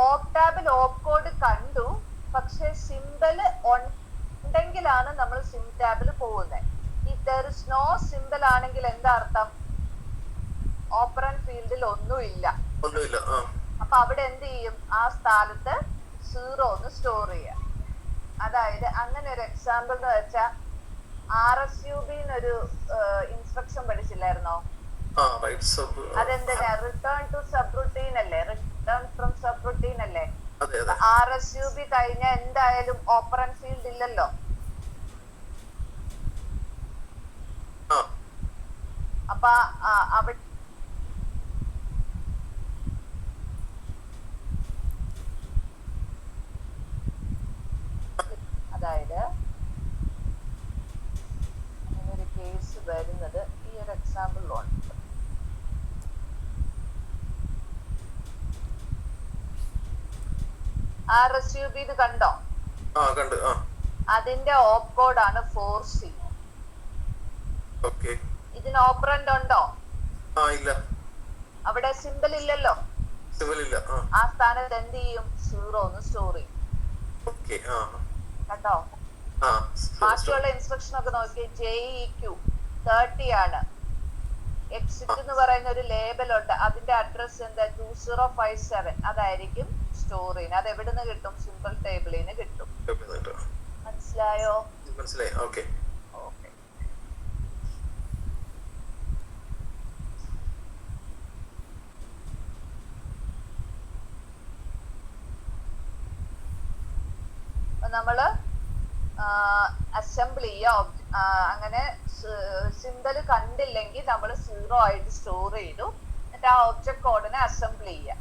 ഓപ്ടാബിൽ ഓപ്കോഡ് കണ്ടു, പക്ഷെ സിമ്പിള് ഉണ്ടെങ്കിലാണ് നമ്മൾ സിംടാബിൽ പോകുന്നത്. If there is no symbol ആണെങ്കിൽ എന്താ അർത്ഥം? ഓപ്പറന്റ് ഫീൽഡിൽ ഒന്നുമില്ല. അപ്പൊ അവിടെ എന്ത് ചെയ്യും? ആ സ്ഥാനത്ത് 0 ഒന്ന് സ്റ്റോർ ചെയ്യാം. അതായത് അങ്ങനെ ഒരു എക്സാമ്പിൾ എന്ന് വെച്ചാൽ RSUB ഒരു ഇൻസ്ട്രക്ഷൻ പഠിച്ചില്ലായിരുന്നോ? അതെന്തിനാ? റിട്ടേൺ ടു സബ്റുട്ടീൻ അല്ലേ? റിട്ടേൺ ഫ്രം സബ്റുട്ടീൻ അല്ലേ? RSUB കഴിഞ്ഞ എന്തായാലും ഓപ്പറന്റ് ഫീൽഡ് ഇല്ലല്ലോ. അപ്പൊ അവിടെ അതായത് അങ്ങനൊരു കേസ് വരുന്നത് ഈ ഒരു എക്സാമ്പിളിലുണ്ട്. RSUB ഇത് കണ്ടോ? അതിന്റെ ഓപ്കോഡ് ആണ് 4C. ഇതിന് ഓപ്പറന്റ് ഉണ്ടോ? അവിടെ സിമ്പിൾ ഇല്ലല്ലോ. ആ സ്ഥാനത്ത് എന്ത് ചെയ്യും? 0 ഒന്ന് സ്റ്റോർ ചെയ്യും. കേട്ടോ? ബാക്കിയുള്ള ഇൻസ്ട്രക്ഷൻ ഒക്കെ നോക്കി. JEQ 30 ആണ്. എക്സിറ്റ് എന്ന് പറയുന്ന ഒരു ലേബൽ ഉണ്ട്, അതിന്റെ അഡ്രസ് എന്താ? 2057. അതായിരിക്കും സ്റ്റോർ ചെയ്യുന്നത്. അത് എവിടുന്ന് കിട്ടും? സിമ്പിൾ ടേബിളിന് കിട്ടും. മനസ്സിലായോ? മനസ്സിലായി. ഓക്കെ. നമ്മള് അസംബിൾ ചെയ്യുക. അങ്ങനെ സിമ്പൽ കണ്ടില്ലെങ്കിൽ നമ്മൾ 0 ആയിട്ട് സ്റ്റോർ ചെയ്തു. എന്നിട്ട് ആ ഒബ്ജക്ട് കോഡിനെ അസംബിൾ ചെയ്യുക.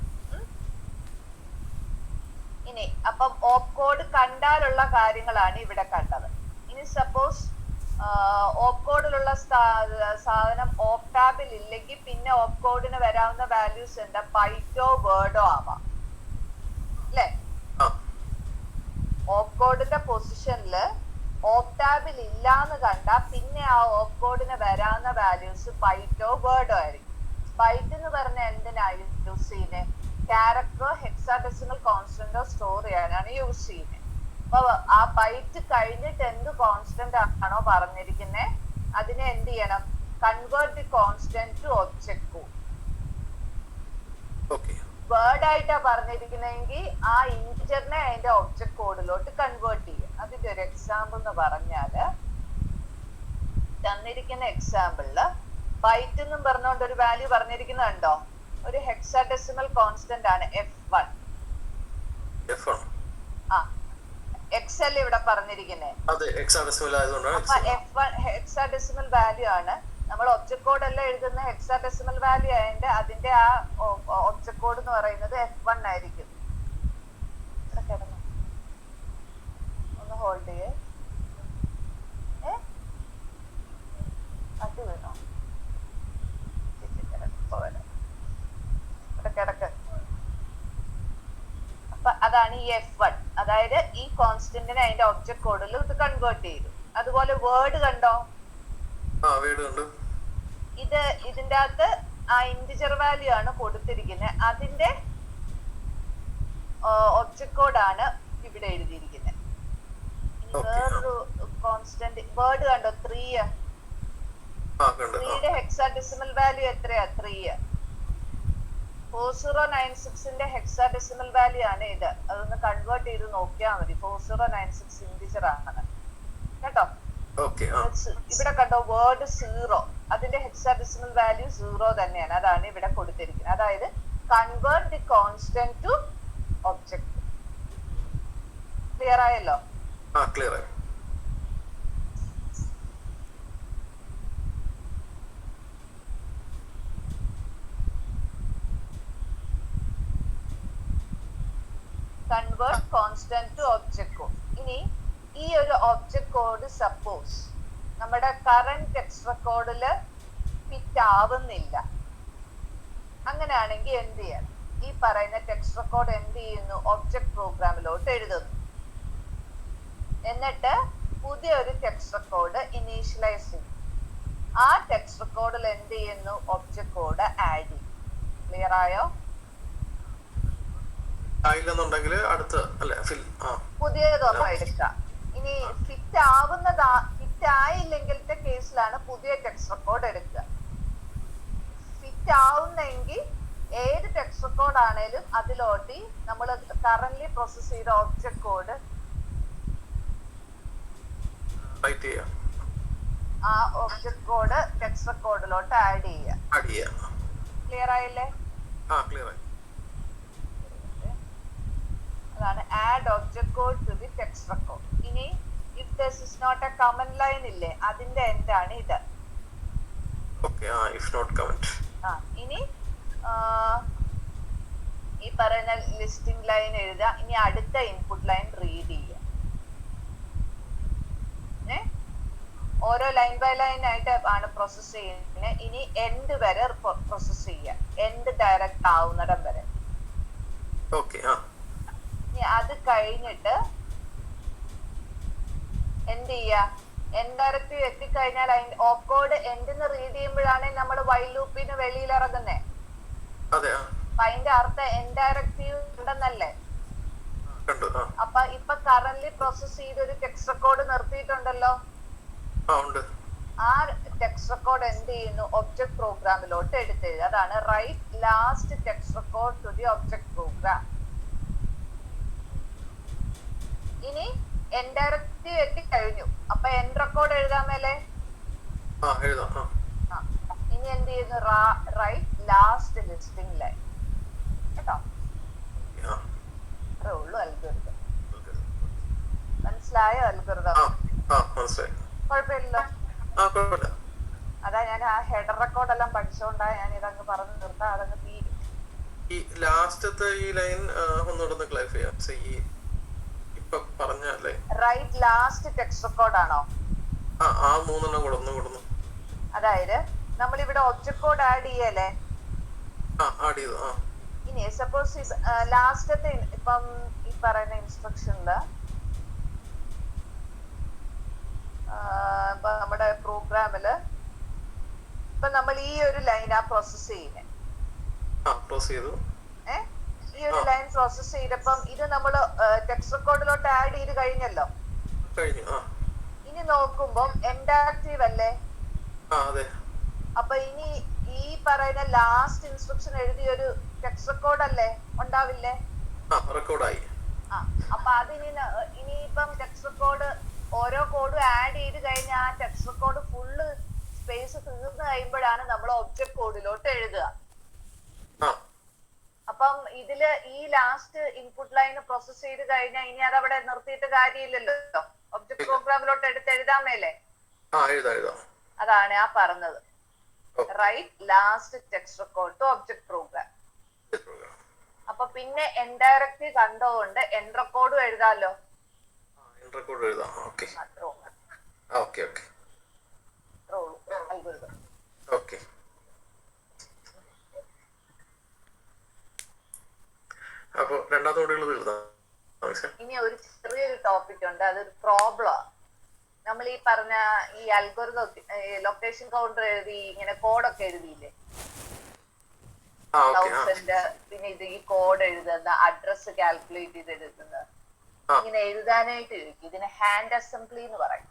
ഇനി അപ്പം ഓപ്പ് കോഡ് കണ്ടാലുള്ള കാര്യങ്ങളാണ് ഇവിടെ കണ്ടത്. ഇനി സപ്പോസ് ഓപ്പ് കോഡിലുള്ള സാധനം ഓപ്പ് ടാബിൽ ഇല്ലെങ്കിൽ പിന്നെ ഓപ്പ് കോഡിന് വരാവുന്ന വാല്യൂസ് എന്താ? ബൈറ്റോ വേർഡോ ആവാം അല്ലേ? ഓപ്പ് കോഡിന്റെ പൊസിഷനിൽ ഓപ്പ് ടാബിൽ ഇല്ലാന്ന് കണ്ടാ പിന്നെ ആ ഓപ്പ് കോഡിന് വരാവുന്ന വാല്യൂസ് ബൈറ്റോ വേർഡോ ആയിരിക്കും. ബൈറ്റ് എന്ന് പറഞ്ഞ എന്തിനാണ് യൂസ് ചെയ്യുന്നത്? ക്യാരക്ടറോ ഹെക്സാഡെസിമൽ കോൺസ്റ്റന്റോ സ്റ്റോർ ചെയ്യാനാണ് യൂസ് ചെയ്യുന്നത്. അപ്പൊ ആ ബൈറ്റ് കഴിഞ്ഞിട്ട് എന്ത് കോൺസ്റ്റന്റ് ആണോ പറഞ്ഞിരിക്കുന്നത് അതിനെ എന്ത് ചെയ്യണം? Convert the constant to object code. Word ആയിട്ടാ പറഞ്ഞിരിക്കുന്നെങ്കിൽ ആ ഇന്റിജറിനെ അതിന്റെ ഒബ്ജക്ട് കോഡിലോട്ട് കൺവേർട്ട് ചെയ്യും. അതിന്റെ ഒരു എക്സാമ്പിൾ എന്ന് പറഞ്ഞാല് തന്നിരിക്കുന്ന എക്സാമ്പിളില് ബൈറ്റ് എന്നും പറഞ്ഞുകൊണ്ട് ഒരു വാല്യൂ പറഞ്ഞിരിക്കുന്നുണ്ടോ? ഒരു ഹെക്സാഡെസിമൽ കോൺസ്റ്റന്റ് ആണ് F1. ആ എക്സൽ ഇവിടെ പറഞ്ഞിരിക്കുന്നത്. F1 ഹെക്സാഡെസിമൽ വാല്യൂ ആണ്. നമ്മൾ ഒബ്ജക്ട് കോഡ് എല്ലാം എഴുതുന്ന ഹെക്സാഡെസിമൽ വാല്യൂ ആയതിന്റെ അതിന്റെ ആ ഒബ്ജക്ട് കോഡ് എന്ന് പറയുന്നത് F1 ആയിരിക്കും. ഒന്ന് ഹോൾഡ് ചെയ്യേ. അത് വേണോ? കിടക്ക്. അപ്പൊ അതാണ് ഈ F1. അതായത് ഈ കോൺസ്റ്റന്റിനെ അതിന്റെ ഒബ്ജക്ട് കോഡിൽ ഇത് കൺവേർട്ട് ചെയ്തു. അതുപോലെ വേർഡ് കണ്ടോ? ഇത് ഇതിന്റെ അകത്ത് ആ ഇന്റിജർ വാല്യൂ ആണ് കൊടുത്തിരിക്കുന്നത്. അതിന്റെ ഒബ്ജക്ട് കോഡാണ് ഇവിടെ എഴുതിയിരിക്കുന്നത്. വേറൊരു കോൺസ്റ്റന്റ് വേർഡ് കണ്ടോ? 3. 3യുടെ ഹെക്സാഡെസിമൽ വാല്യൂ എത്രയാ? 3. 4096ന്റെ ഹെക്സാഡെസിമൽ വാല്യൂ ആണ് ഇത്. അതൊന്ന് കൺവേർട്ട് ചെയ്ത് നോക്കിയാൽ മതി. 4096 ഇന്റിജർ ആണ് കേട്ടോ. ഇവിടെ കണ്ടോ? വേർഡ് 0. അതിന്റെ ഹെക്സാഡെസിമൽ വാല്യൂ 0 തന്നെയാണ്. അതാണ് ഇവിടെ കൊടുത്തിരിക്കുന്നത്. അതായത് convert the constant to object. Clear ആയല്ലോ? Convert constant to object code. ഇനി ഈ ഒരു ഒബ്ജക്ട് കോഡ് സപ്പോസ് നമ്മുടെ കറന്റ് ടെക്സ്റ്റ് റെക്കോർഡില് ഫിറ്റ് ആവുന്നില്ല. അങ്ങനെയാണെങ്കിൽ എന്ത് ചെയ്യണം? ഈ പറയുന്ന ടെക്സ്റ്റ് റെക്കോർഡ് എന്ത് ചെയ്യുന്നു? ഒബ്ജക്ട് പ്രോഗ്രാമിലോട്ട് എഴുതുന്നു. എന്നിട്ട് പുതിയൊരു ടെക്സ്റ്റ് റെക്കോർഡ് ഇനീഷ്യലൈസ് ചെയ്യും. ആ ടെക്സ്റ്റ് റെക്കോർഡിൽ എന്ത് ചെയ്യുന്നു? ഒബ്ജക്ട് കോഡ് ആഡ് ചെയ്യും. ക്ലിയർ ആയോ? പുതിയതൊന്നും എടുക്കാം. ഇനി ഫിറ്റ് ആയില്ലെങ്കിലത്തെ കേസിലാണ് പുതിയ ടെക്സ്റ്റ് റെക്കോർഡ് എടുക്കുക. ഫിറ്റ് ആവുന്നെങ്കിൽ ഏത് ടെക്സ്റ്റ് റെക്കോർഡ് ആണേലും അതിലോട്ട് നമ്മൾ കറന്റ്ലി പ്രോസസ് ചെയ്ത ഒബ്ജക്ട് കോഡ് ആ ഒബ്ജക്ട് കോഡ് ടെക്സ്റ്റ് റെക്കോർഡിലോട്ട് ആഡ് ചെയ്യാം. ക്ലിയർ ആയില്ലേ? അതാണ് add object code to the text record. ഇനി if this is not a comment line ഇല്ലേ, അതിന്റെ എന്താണ് ഇത്? ഇനി ഈ പറയുന്ന ലിസ്റ്റിംഗ് ലൈൻ എഴുതുക. ഇനി അടുത്ത ഇൻപുട്ട് ലൈൻ റീഡ് ചെയ്യുക. ഓരോ ലൈൻ ബൈ ലൈൻ ആയിട്ട് ആണ് പ്രോസസ് ചെയ്യുന്നത്. ഇനി എൻഡ് വരെ പ്രോസസ് ചെയ്യുക. എൻഡ് ഡയറക്റ്റ് ആവുന്നിടം വരെ. അത് കഴിഞ്ഞിട്ട് എന്ത് ചെയ്യാ? എൻഡ് ഡയറക്റ്റീവ് എത്തിക്കഴിഞ്ഞാൽ അതിന്റെ ഓപ്പ് കോഡ് എൻഡിന്ന് റീഡ് ചെയ്യുമ്പോഴാണ് നമ്മൾ വൈൽ ലൂപ്പിന് വെളിയിൽ ഇറങ്ങുന്നേ. അതിന്റെ അർത്ഥം എൻഡ് ഡയറക്റ്റീവ് ഉണ്ടെന്നല്ലേ? അപ്പൊ ഇപ്പൊ കറന്റ്ലി പ്രോസസ് ചെയ്ത ഒരു ടെക്സ്റ്റ് റെക്കോർഡ് നിർത്തിയിട്ടുണ്ടല്ലോ. ആ ടെക്സ്റ്റ് റെക്കോർഡ് എന്ത് ചെയ്യുന്നു? ഒബ്ജക്ട് പ്രോഗ്രാമിലോട്ട് എടുത്തെഴുതുക. അതാണ് write last text record to the object program. ഇനി എൻഡ് ഡയറക്റ്റീവ് എത്തിക്കഴിഞ്ഞു. അപ്പൊ എൻഡ് റെക്കോർഡ് എഴുതാൻ മേലെ ഇനി എന്ത് ചെയ്യുന്നു? Write last listing line. കേട്ടോ? അത്രേ ഉള്ളൂ അൽഗോരിതം. മനസ്സിലായോ അൽഗുരുതം? മനസ്സിലായി. കുഴപ്പമില്ലല്ലോ. കുഴപ്പമില്ല. അതാ ഞാൻ ആ ഹെഡർ റെക്കോർഡ് എല്ലാം പഠിച്ചോണ്ടാ ഞാൻ ഇതങ്ങ് പറഞ്ഞു നിർത്താം, അതങ്ങ് തീരും. ഈ ലാസ്റ്റത്തെ ഈ ലൈൻ ഒന്നുകൂടെ ക്ലാരിഫൈ ചെയ്യാം. ഈ ഇപ്പൊ പറഞ്ഞ line write last text record ആണോ? ആ മൂന്നെണ്ണം കൂടെ ഒന്നും അതായത് നമ്മളിവിടെ ഒബ്ജക്ട് കോഡ് ആഡ് ചെയ്യല്ലേ? ആഡ് ചെയ്തു. ഇനി സപ്പോസ് ലാസ്റ്റത്തെ ഇപ്പം ഈ പറയുന്ന ഇൻസ്ട്രക്ഷനില് ഇപ്പൊ നമ്മുടെ പ്രോഗ്രാമില് ഇപ്പൊ നമ്മൾ ഈ ഒരു ലൈനാ പ്രോസസ് ചെയ്യുന്നത്. ഈ ഒരു ലൈൻ പ്രോസസ് ചെയ്തപ്പം ഇത് നമ്മള് ടെക്സ്റ്റ് റെക്കോർഡിലോട്ട് ആഡ് ചെയ്ത് കഴിഞ്ഞല്ലോ. ഇനി നോക്കുമ്പം എൻഡാക്റ്റീവ് അല്ലേ? അപ്പൊ ഇനി ഈ പറയുന്ന ലാസ്റ്റ് ഇൻസ്ട്രക്ഷൻ എഴുതിയ ഒരു ടെക്സ്റ്റ് റെക്കോർഡ് അല്ലേ ഉണ്ടാവില്ലേ? അപ്പൊ ഇനിയിപ്പം ടെക്സ്റ്റ് റെക്കോർഡ് ഓരോ കോഡും ആഡ് ചെയ്ത് കഴിഞ്ഞാൽ ആ ടെക്സ്റ്റ് റെക്കോർഡ് ഫുള്ള് സ്പേസ് തീർന്നു കഴിയുമ്പോഴാണ് നമ്മൾ ഒബ്ജക്ട് കോഡിലോട്ട് എഴുതുക. അപ്പം ഇതില് ഈ ലാസ്റ്റ് ഇൻപുട്ട് ലൈൻ പ്രോസസ് ചെയ്ത് കഴിഞ്ഞാൽ ഇനി അതവിടെ നിർത്തിയിട്ട് കാര്യമില്ലല്ലോ. ഒബ്ജക്ട് പ്രോഗ്രാമിലോട്ട് എടുത്ത് എഴുതാൻ മേലെ. അതാണ് ആ പറഞ്ഞത്. Write last text record to object program. അപ്പൊ പിന്നെ എൻഡയറക്റ്റ് കണ്ടോണ്ട് എൻ റെക്കോർഡും എഴുതാമല്ലോ. ഇനി ഒരു ചെറിയൊരു ടോപ്പിക് ഉണ്ട്, അതൊരു പ്രോബ്ലം. നമ്മൾ ഈ പറഞ്ഞ ഈ അൽഗോരിതം ലൊക്കേഷൻ കൗണ്ടർ എഴുതി ഇങ്ങനെ കോഡൊക്കെ എഴുതിയില്ലേ? പിന്നെ ഇത് ഈ കോഡ് എഴുതുന്ന അഡ്രസ് കാൽക്കുലേറ്റ് ചെയ്ത് എഴുതുന്നത് ഇങ്ങനെ എഴുതാനായിട്ട് ചോദിക്കും. ഇതിന് ഹാൻഡ് അസംബ്ലി എന്ന് പറയും.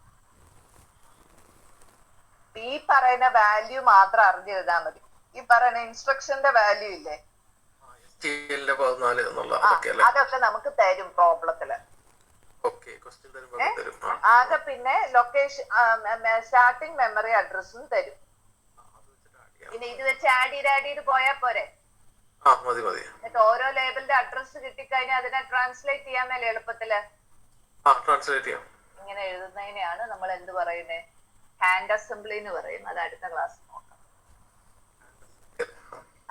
ഈ പറയുന്ന വാല്യൂ മാത്രം അറിഞ്ഞെഴുതാൻ മതി. ഈ പറയുന്ന ഇൻസ്ട്രക്ഷന്റെ വാല്യൂ ഇല്ലേ, അതൊക്കെ നമുക്ക് തരും പ്രോബ്ലത്തില്. ആകെ പിന്നെ ലൊക്കേഷൻ സ്റ്റാർട്ടിങ് മെമ്മറി അഡ്രസ്സും തരും. പിന്നെ ഇത് വെച്ച് ആഡ് ചെയ്ത് പോയാ പോരെ? എന്നിട്ട് ഓരോ ലേബലിന്റെ അഡ്രസ് കിട്ടിക്കഴിഞ്ഞാൽ അതിനെ ട്രാൻസ്ലേറ്റ് ചെയ്യാൻ മേലെ എളുപ്പത്തില്. ഇങ്ങനെ എഴുതുന്നതിനെയാണ് നമ്മൾ എന്ത് പറയുന്നത്? ഹാൻഡ് അസംബ്ലി എന്ന് പറയും. അത് അടുത്ത ക്ലാസ് നോക്കാം.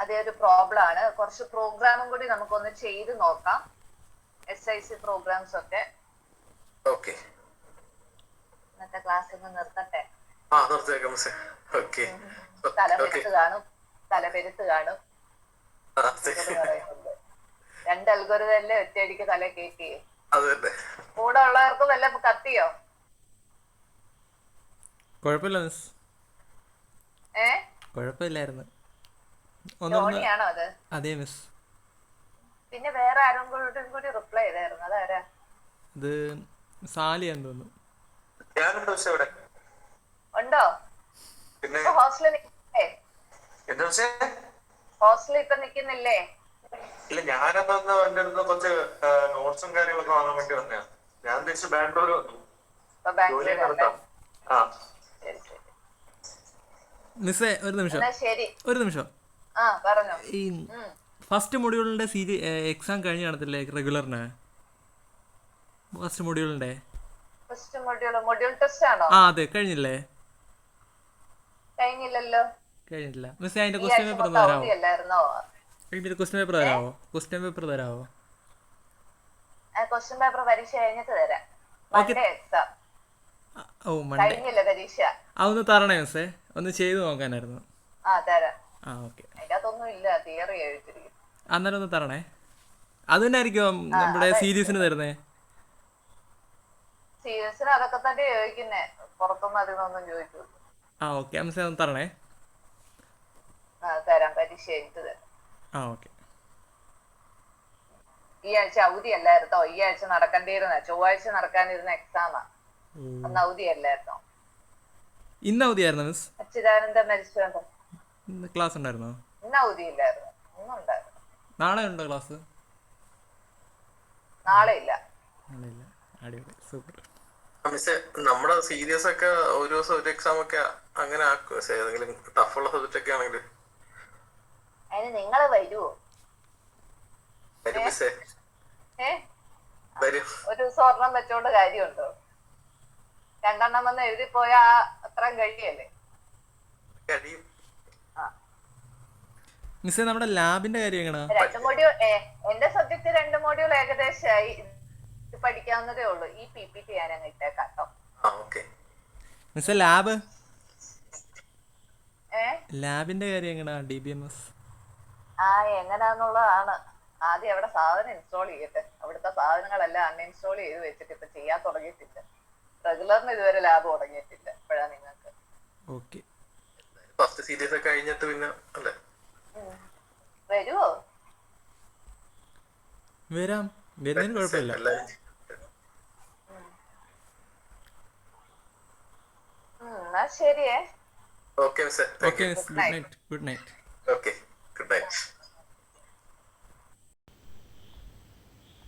അതേ ഒരു പ്രോബ്ലം ആണ്. കുറച്ച് പ്രോഗ്രാമും കൂടി നമുക്കൊന്ന് ചെയ്ത് നോക്കാം. SIC പ്രോഗ്രാംസ് ഒക്കെ. ഇന്നത്തെ ക്ലാസ് ഒന്ന് നിർത്തട്ടെ. തലപെരുത്ത് കാണും. രണ്ട് അൽഗോരിതല്ലേ ഒറ്റയടിക്ക് തല കേക്ക്. കൂടെ ഉള്ളവർക്ക് വല്ല കത്തിയോ? കുഴപ്പമില്ല മിസ്. കുഴപ്പമില്ലായിരുന്നു. ജോണിയാണോ അത്? അതെ മിസ്. പിന്നെ വേറെ ആരും കൂടി റിപ്ലൈ ചെയ്തായിരുന്നു. അതാരാ? ഇത് സാലിയാന്ന് തോന്നുന്നു. ഉണ്ടോ? ഹോസ്റ്റലിൽ ഇപ്പൊ നിക്കുന്നില്ലേ? ഇല്ല, ഞാനന്ന് എന്റെ അടുത്ത് കുറച്ച് നോട്ട്സും കാര്യങ്ങളൊക്കെ വാങ്ങാൻ വേണ്ടി വന്നയാ. ഞാൻ തിരിച്ച് ബാംഗ്ലൂർ വന്നു. മിസ്സേ ഒരു നിമിഷം. ഈ ഫസ്റ്റ് മൊഡ്യൂളിന്റെ എക്സാം കഴിഞ്ഞ് കാണത്തില്ലേ റെഗുലറിന്? ഫസ്റ്റ് മൊഡ്യൂളിന്റെ അതെ കഴിഞ്ഞില്ലേ? കഴിഞ്ഞില്ല മിസ്സേ. അതിന്റെ ക്വസ്റ്റ്യൻ പേപ്പർ തരാമോ? ക്വസ്റ്റ്യൻ പേപ്പർ തരാമോ? ക്വസ്റ്റ്യൻ പേപ്പർ പരീക്ഷ കഴിഞ്ഞിട്ട് തരാം. ഓ മൺഡേ പരീക്ഷ. അതൊന്ന് തരണേ മിസ്സേ, ഒന്ന് ചെയ്ത് നോക്കാനായിരുന്നു. അന്നേരം ഒന്ന് തരണേ. അത് തന്നെ ആയിരിക്കും നമ്മുടെ സീരീസിന് തരുന്നേ? സീരീസിന് അതൊക്കെ തന്നെ ചോദിക്കുന്നേ, പുറത്തൊന്നും അതിനൊന്നും ചോദിക്കൂ. ഓക്കെ മിസ്സേ ഒന്ന് തരണേ. തരാം, പരീക്ഷ കഴിഞ്ഞിട്ട് തരാം. ഓക്കെ. ഈ ആഴ്ച അവധി അല്ലായിരുന്നോ? ഈ ആഴ്ച നടക്കേണ്ടിയിരുന്ന ചൊവ്വാഴ്ച നടക്കാനിരുന്ന എക്സാമാ. അന്ന് അവധി അല്ലായിരുന്നോ? ഇന്ന് അവധിയായിരുന്നു മിസ്. അച്യുതാനന്ദ മരിച്ചുണ്ടോ? ഇന്ന് ക്ലാസ് ഉണ്ടായിരുന്നോ? ഇന്ന് അവധി ഇല്ലായിരുന്നു, ഇന്നുണ്ടായിരുന്നു. നാളെ ഉണ്ടോ ക്ലാസ്? നാളെ ഇല്ല. അടിപൊളി, സൂപ്പർ. നമ്മുടെ സീരിയസ് ഒക്കെ ഒരു ദിവസം ഒരു എക്സാം ഒക്കെ അങ്ങനെ ആക്കും. ഏതെങ്കിലും ടഫുള്ള സബ്ജക്റ്റ് ഒക്കെ ആണെങ്കിൽ അതിന് നിങ്ങള് വരുവോ? ഒരു ദിവസം ഒരെണ്ണം വെച്ചോണ്ട് കാര്യമുണ്ടോ? രണ്ടെണ്ണം വന്ന് എഴുതി പോയാ അത്രയും കഴിയല്ലേ. കഴിയും. മിസ്സേ നമ്മുടെ ലാബിന്റെ കാര്യം എങ്ങനെയാ? 2 മോഡ്യൂൾ എന്റെ സബ്ജക്ട് 2 മോഡ്യൂൾ ഏകദേശമായി. ഇത് പഠിക്കാവുന്നതേ ഉള്ളൂ. ഈ PPT ഞാൻ അങ്ങ് ഇട്ടേക്കാം കേട്ടോ. ഓക്കെ. മിസ്സേ ലാബ് ഏ ലാബിന്റെ കാര്യം എങ്ങനെയാ? DBMS എങ്ങനാന്നുള്ളതാണ്. ആദ്യം അവിടെ സാധനം ഇൻസ്റ്റാൾ ചെയ്യട്ടെ. അവിടുത്തെ സാധനങ്ങളെല്ലാം അൺഇൻസ്റ്റാൾ ചെയ്ത് വെച്ചിട്ട് ഇപ്പൊ ചെയ്യാൻ തുടങ്ങിയിട്ടില്ല. റെഗുലറിന് ഇതുവരെ ലാബ് തുടങ്ങിയിട്ടില്ല. ഇപ്പോഴാ നിങ്ങൾക്ക്. ഓക്കെ. ഫസ്റ്റ് സീരീസ് ഒക്കെ കഴിഞ്ഞിട്ട് പിന്നെ അല്ലേ വരുവോ? വരാം, വരുന്നതിന് കുഴപ്പമില്ല. എന്നാ ശരിയേ. ഓക്കെ മിസ്സേ, okay miss, good night. Okay.